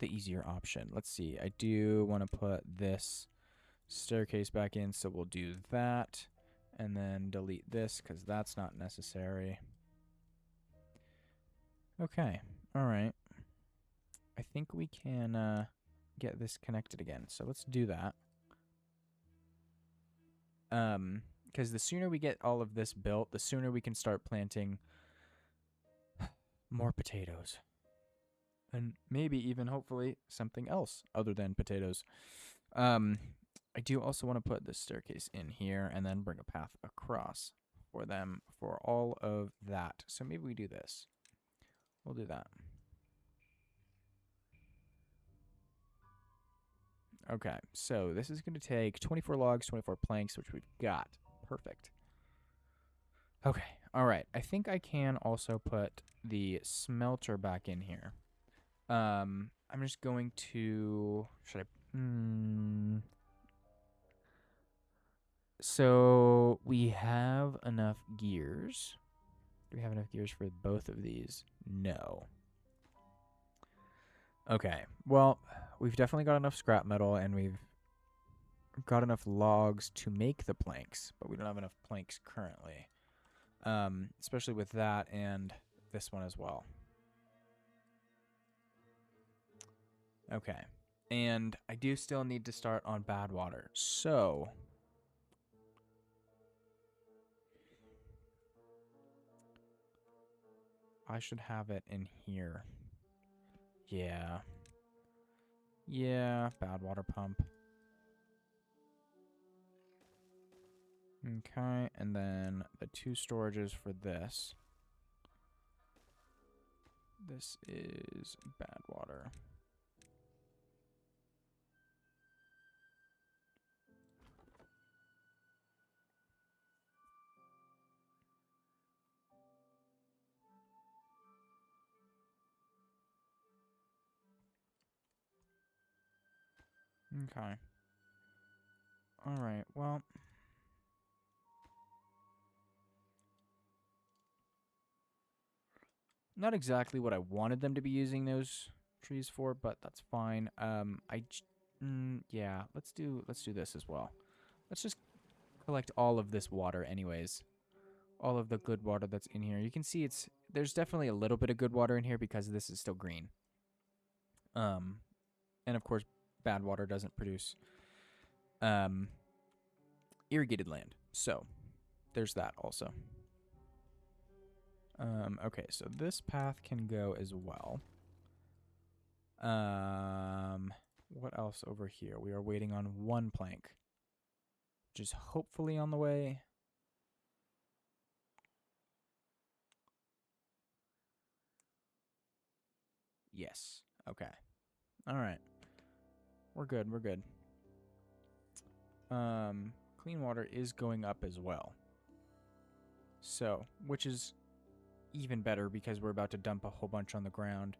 Speaker 1: easier option. Let's see. I do want to put this staircase back in, so we'll do that. And then delete this because that's not necessary. Okay. All right. I think we can get this connected again. So let's do that. Because the sooner we get all of this built, the sooner we can start planting more potatoes. And maybe even, hopefully, something else other than potatoes. I do also want to put this staircase in here and then bring a path across for them for all of that. So maybe we do this. We'll do that. Okay, so this is going to take 24 logs, 24 planks, which we've got. Perfect. Okay, all right. I think I can also put the smelter back in here. I'm just going to... Should I... So we have enough gears. Do we have enough gears for both of these? No. Okay, well, we've definitely got enough scrap metal, and we've got enough logs to make the planks, but we don't have enough planks currently. Especially with that and this one as well. Okay, and I do still need to start on bad water, so... I should have it in here. Yeah. Yeah, bad water pump. Okay, and then the 2 storages for this. This is bad water. Okay. All right. Well, not exactly what I wanted them to be using those trees for, but that's fine. Yeah, let's do this as well. Let's just collect all of this water anyways. All of the good water that's in here. You can see there's definitely a little bit of good water in here because this is still green. Um and of course bad water doesn't produce irrigated land. So, there's that also. Okay, so this path can go as well. What else over here? We are waiting on one plank, which is hopefully on the way. Yes. Okay. All right. We're good. We're good. Clean water is going up as well. So, which is even better because we're about to dump a whole bunch on the ground.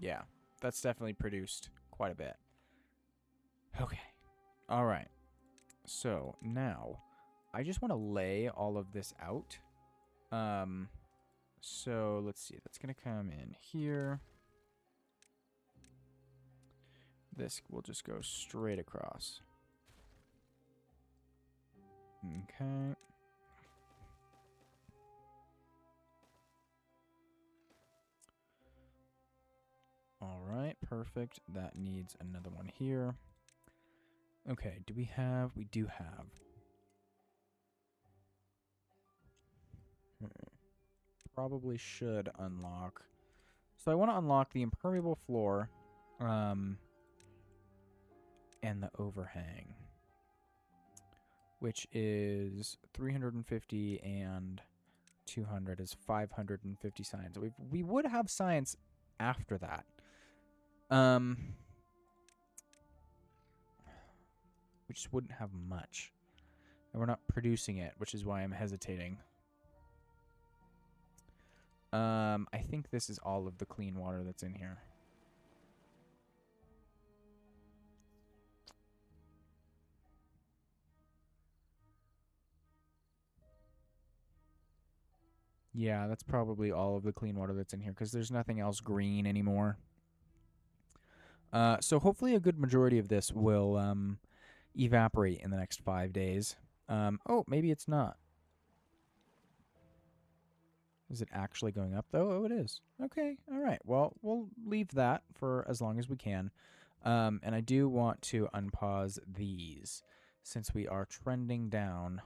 Speaker 1: Yeah, that's definitely produced quite a bit. Okay. All right. So now I just want to lay all of this out. So let's see. That's going to come in here. This will just go straight across. Okay. All right, perfect. That needs another one here. Okay, do we have? We do have. Probably should unlock. So I want to unlock the impermeable floor, and the overhang, which is 350 and 200 is 550 science. We would have science after that. We just wouldn't have much. And we're not producing it, which is why I'm hesitating. I think this is all of the clean water that's in here. Yeah, that's probably all of the clean water that's in here because there's nothing else green anymore. So hopefully a good majority of this will evaporate in the next 5 days. Oh, maybe it's not. Is it actually going up, though? Oh, it is. Okay, all right. Well, we'll leave that for as long as we can. And I do want to unpause these since we are trending down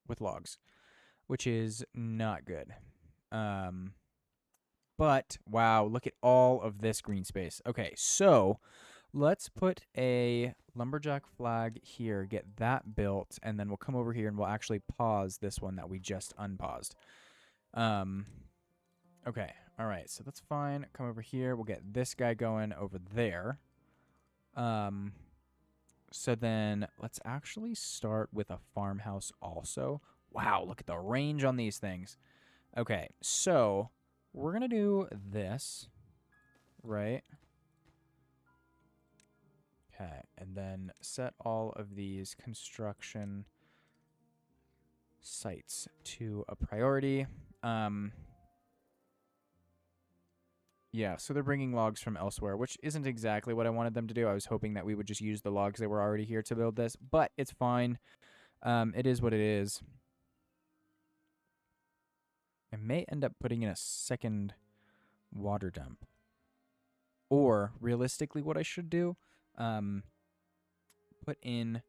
Speaker 1: with logs, which is not good. But, wow, look at all of this green space. Okay, so let's put a lumberjack flag here, get that built, and then we'll come over here and we'll actually pause this one that we just unpaused. Okay, all right, so that's fine. Come over here. We'll get this guy going over there. So then let's actually start with a farmhouse also. Wow, look at the range on these things. Okay, so we're going to do this, right? Okay, and then set all of these construction sites to a priority. Yeah, so they're bringing logs from elsewhere, which isn't exactly what I wanted them to do. I was hoping that we would just use the logs that were already here to build this, but it's fine. It is what it is. I may end up putting in a second water dump. Or, realistically, what I should do, put in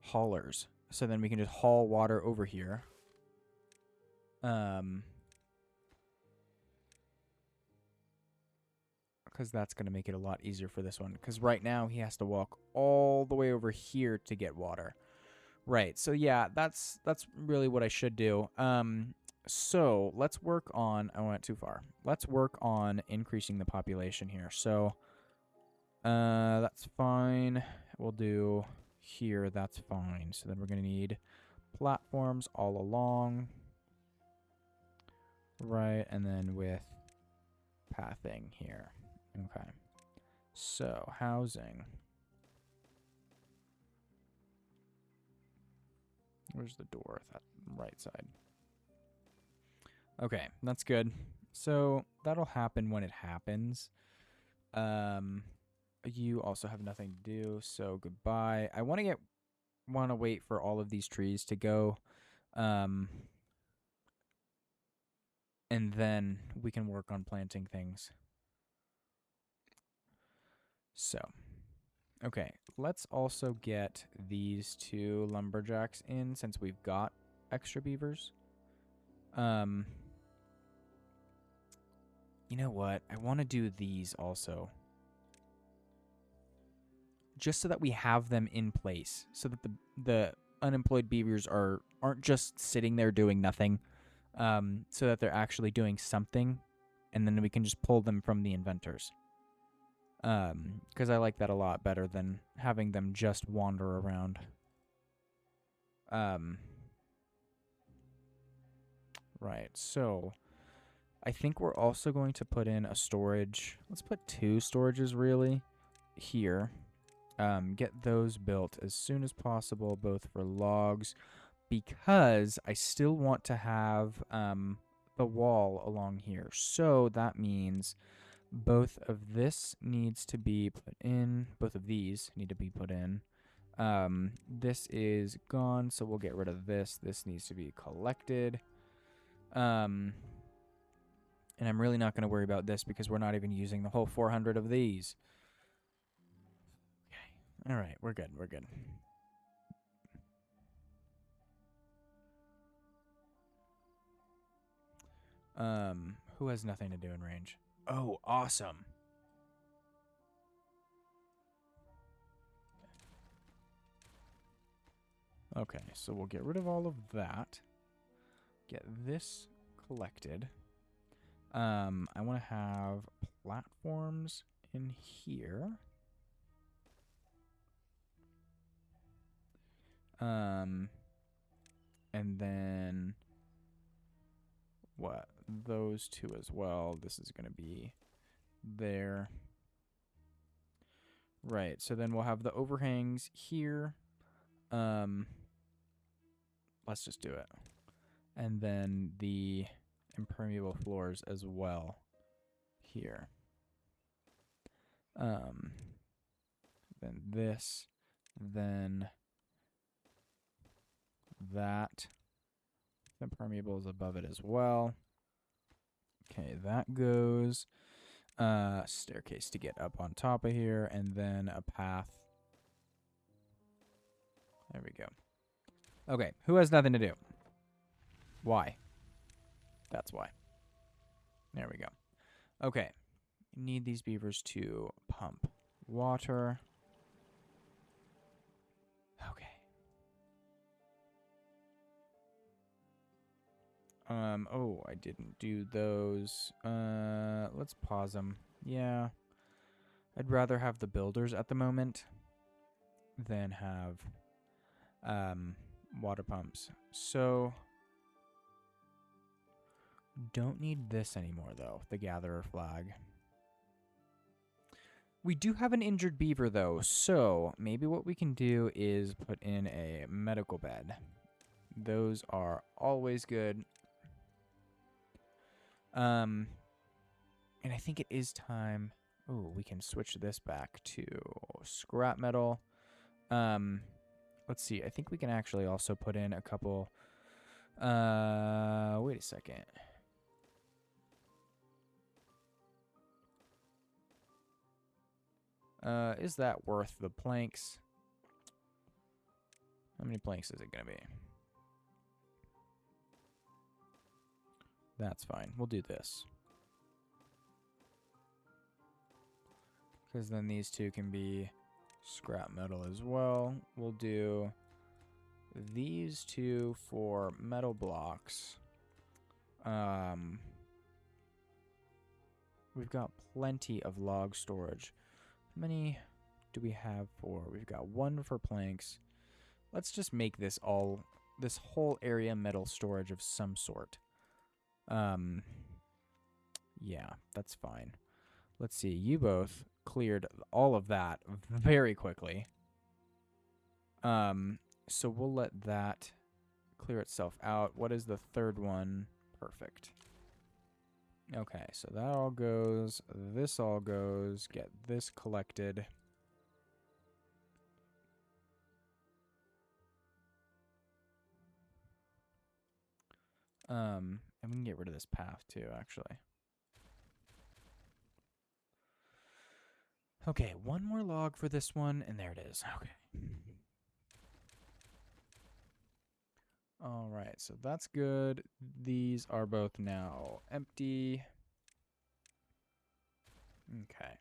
Speaker 1: haulers. So then we can just haul water over here. Because that's going to make it a lot easier for this one. Because right now he has to walk all the way over here to get water. Right. So yeah, that's really what I should do. So let's work on. I went too far. Let's work on increasing the population here. So, that's fine. We'll do here. That's fine. So then we're gonna need platforms all along. Right, and then with pathing here. Okay. So, housing. Where's the door? That right side. Okay, that's good. So, that'll happen when it happens. You also have nothing to do, so goodbye. I want to wait for all of these trees to go. And then we can work on planting things. So, okay, let's also get these two lumberjacks in since we've got extra beavers. You know what? I want to do these also. Just so that we have them in place, so that the unemployed beavers aren't just sitting there doing nothing, so that they're actually doing something, and then we can just pull them from the inventors. Because I like that a lot better than having them just wander around. Right, so I think we're also going to put in a storage. Let's put 2 storages really here. Get those built as soon as possible, both for logs, because I still want to have the wall along here. So that means both of this needs to be put in. Both of these need to be put in. This is gone, so we'll get rid of this. This needs to be collected. And I'm really not going to worry about this because we're not even using the whole 400 of these. Okay. All right, we're good. We're good. Who has nothing to do in range? Oh, awesome. Okay, so we'll get rid of all of that. Get this collected. I want to have platforms in here. And then what? Those 2 as well. This is going to be there. Right, so then we'll have the overhangs here. Let's just do it. And then the impermeable floors as well here. Then this, then that. The impermeable is above it as well. Okay, that goes. Staircase to get up on top of here, and then a path. There we go. Okay, who has nothing to do? Why? That's why. There we go. Okay, need these beavers to pump water. Okay. Oh, I didn't do those. Let's pause them. Yeah. I'd rather have the builders at the moment than have, water pumps. So, don't need this anymore, though, the gatherer flag. We do have an injured beaver, though, so maybe what we can do is put in a medical bed. Those are always good. And I think it is time. Oh, we can switch this back to scrap metal. Let's see. I think we can actually also put in a couple. Wait a second. Is that worth the planks? How many planks is it gonna be? That's fine. We'll do this. Because then these 2 can be scrap metal as well. We'll do these 2 for metal blocks. We've got plenty of log storage. How many do we have for? We've got 1 for planks. Let's just make this whole area metal storage of some sort. Yeah, that's fine. Let's see. You both cleared all of that very quickly. So we'll let that clear itself out. What is the third one? Perfect. Okay, so that all goes. This all goes. Get this collected. And we can get rid of this path too, actually. Okay, one more log for this one, and there it is. Okay. All right, so that's good. These are both now empty. Okay.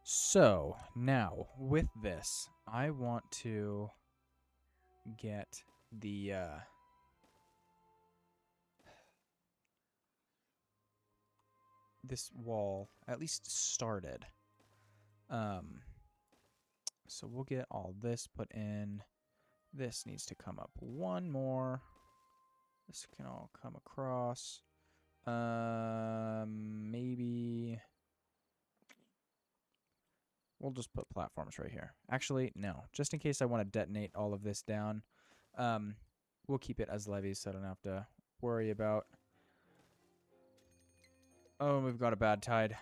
Speaker 1: So, now, with this, I want to get the, this wall at least started. So we'll get all this put in. This needs to come up one more. This can all come across. Maybe we'll just put platforms right here. Actually, no. Just in case I want to detonate all of this down, we'll keep it as levees so I don't have to worry about. Oh, we've got a bad tide.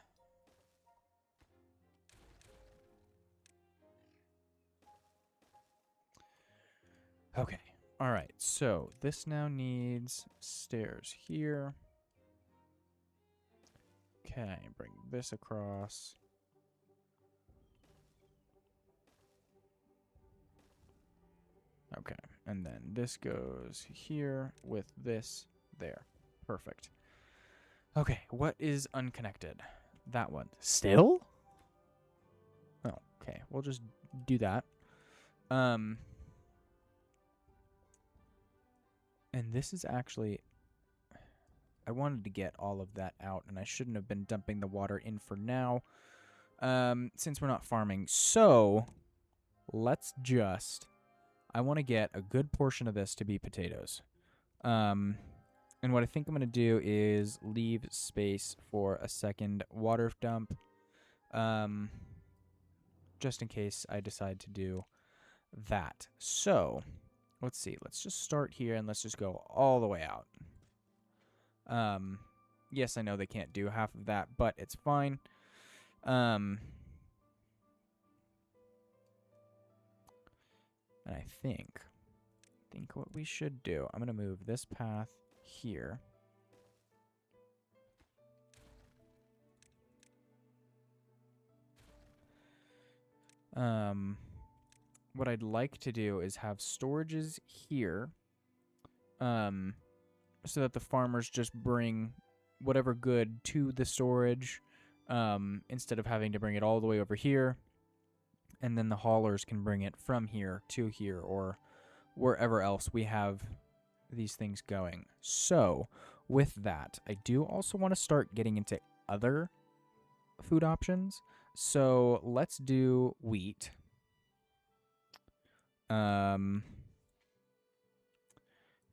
Speaker 1: Okay. All right. So this now needs stairs here. Okay. Bring this across. Okay. And then this goes here with this there. Perfect. Okay. What is unconnected? That one. Still? Oh, okay. We'll just do that. And this is actually, I wanted to get all of that out, and I shouldn't have been dumping the water in for now, since we're not farming. So, let's just, I want to get a good portion of this to be potatoes. And what I think I'm going to do is leave space for a second water dump, just in case I decide to do that. So, let's see. Let's just start here, and let's just go all the way out. Yes, I know they can't do half of that, but it's fine. And I think what we should do, I'm going to move this path here. What I'd like to do is have storages here, so that the farmers just bring whatever good to the storage, instead of having to bring it all the way over here, and then the haulers can bring it from here to here or wherever else we have these things going. So, with that, I do also want to start getting into other food options. So, let's do wheat.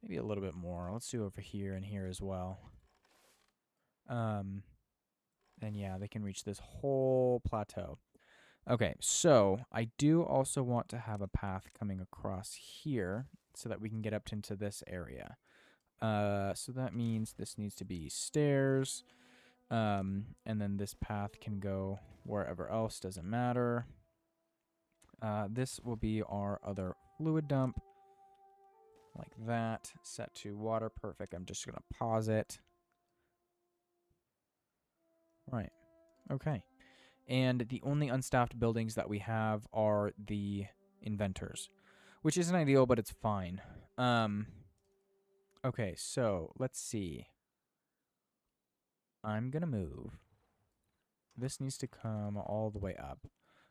Speaker 1: Maybe a little bit more. Let's do over here and here as well. And yeah, they can reach this whole plateau. Okay, so I do also want to have a path coming across here so that we can get up into this area. So that means this needs to be stairs, and then this path can go wherever else, doesn't matter. This will be our other fluid dump, like that, set to water, perfect. I'm just going to pause it. Right, okay. And the only unstaffed buildings that we have are the inventors, which isn't ideal, but it's fine. Okay, so let's see. I'm going to move. This needs to come all the way up.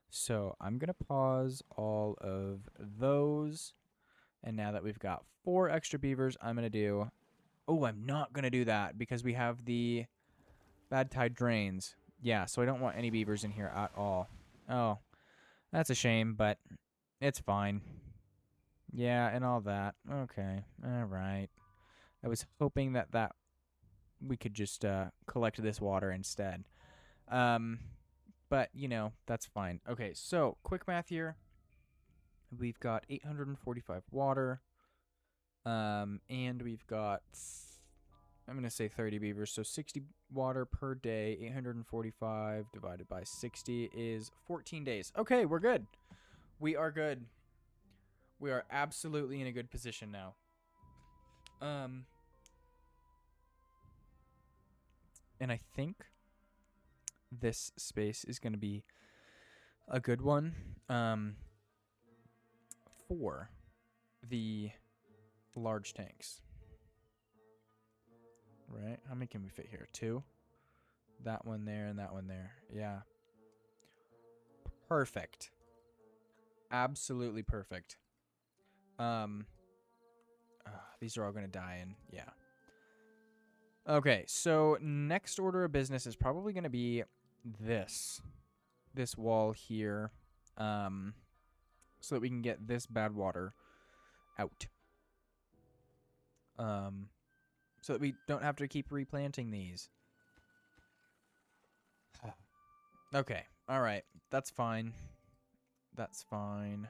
Speaker 1: So I'm going to pause all of those. And now that we've got 4 extra beavers, I'm going to do... Oh, I'm not going to do that because we have the bad tide drains. Yeah, so I don't want any beavers in here at all. Oh, that's a shame, but it's fine. Yeah, and all that. Okay, all right. I was hoping that we could just collect this water instead. But you know, that's fine. Okay, so quick math here. We've got 845 water. And we've got, I'm going to say 30 beavers. So 60 water per day, 845 divided by 60 is 14 days. Okay, we're good. We are good. We are absolutely in a good position now. And I think this space is going to be a good one for the large tanks. Right? How many can we fit here? 2? That one there and that one there. Yeah. Perfect. Absolutely perfect. These are all going to die in. Yeah. Okay, so next order of business is probably going to be this wall here, so that we can get this bad water out, so that we don't have to keep replanting these. Okay, all right, that's fine. That's fine.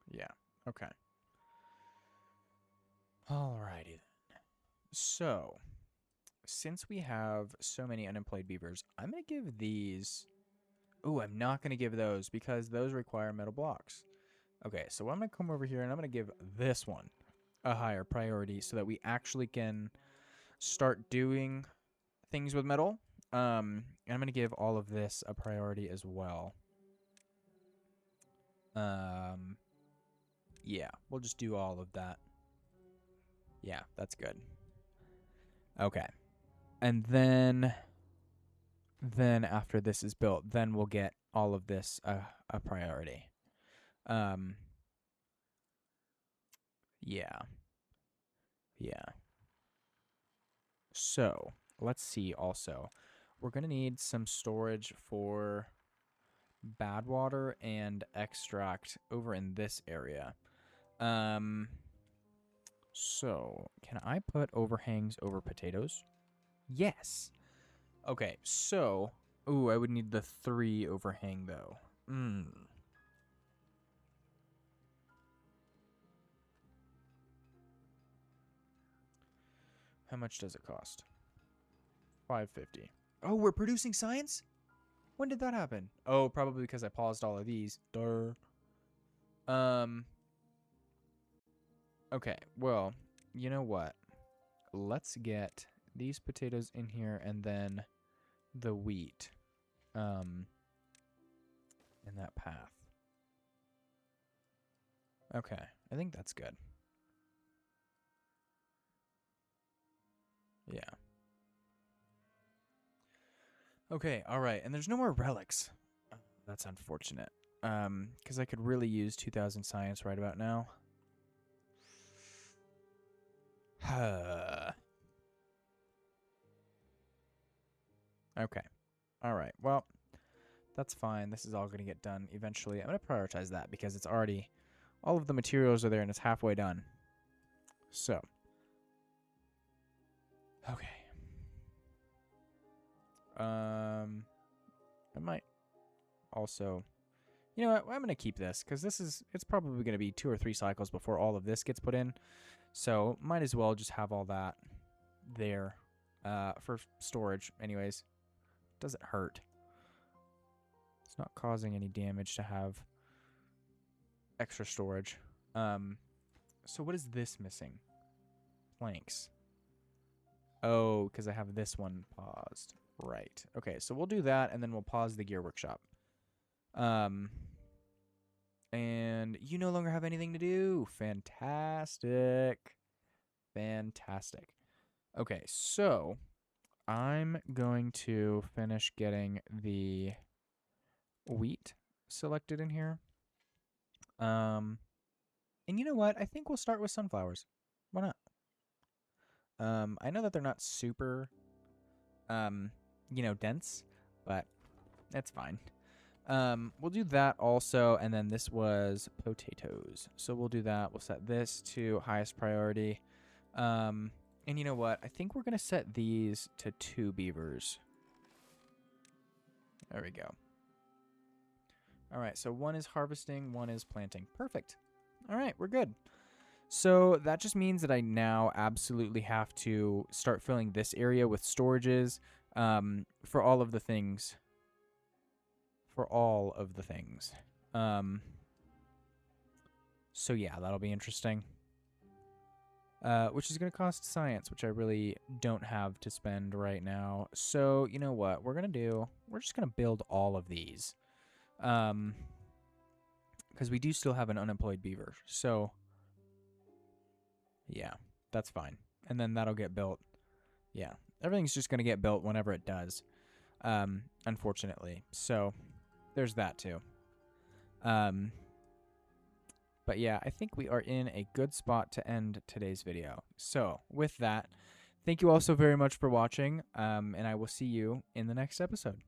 Speaker 1: Yeah. Okay. Alrighty then. So, since we have so many unemployed beavers, I'm going to give these... Ooh, I'm not going to give those because those require metal blocks. Okay, so I'm going to come over here and I'm going to give this one a higher priority so that we actually can start doing things with metal. And I'm going to give all of this a priority as well. Yeah, we'll just do all of that. Yeah, that's good. Okay. And then after this is built, then we'll get all of this a priority. Yeah. Yeah. So, let's see also. We're going to need some storage for bad water and extract over in this area. So, can I put overhangs over potatoes? Yes. Okay, so... Ooh, I would need the 3 overhang, though. How much does it cost? $5.50. Oh, we're producing science? When did that happen? Oh, probably because I paused all of these. Duh. Okay, well, you know what? Let's get these potatoes in here and then the wheat in that path. Okay, I think that's good. Yeah. Okay, all right, and there's no more relics. That's unfortunate. Because I could really use 2,000 science right about now. Okay. All right. Well, that's fine. This is all going to get done eventually. I'm going to prioritize that because it's already... All of the materials are there and it's halfway done. So. Okay. I might also... You know what? I'm going to keep this because it's probably going to be 2 or 3 cycles before all of this gets put in. So might as well just have all that there for storage anyways. Doesn't hurt. It's not causing any damage to have extra storage. So what is this missing? Planks. Oh, because I have this one paused. Right. Okay, so we'll do that, and then we'll pause the gear workshop. And you no longer have anything to do. Fantastic. Fantastic. Okay, so I'm going to finish getting the wheat selected in here. And you know what? I think we'll start with sunflowers. Why not? I know that they're not super, dense, but that's fine. We'll do that also, and then this was potatoes. So we'll do that. We'll set this to highest priority. And you know what? I think we're going to set these to 2 beavers. There we go. All right, so one is harvesting, one is planting. Perfect. All right, we're good. So that just means that I now absolutely have to start filling this area with storages for all of the things. So yeah, that'll be interesting. Which is going to cost science, which I really don't have to spend right now. So you know what we're going to do? We're just going to build all of these. Because we do still have an unemployed beaver. So yeah, that's fine. And then that'll get built. Yeah, everything's just going to get built whenever it does. Unfortunately. So there's that too. But yeah, I think we are in a good spot to end today's video. So with that, thank you all so very much for watching, and I will see you in the next episode.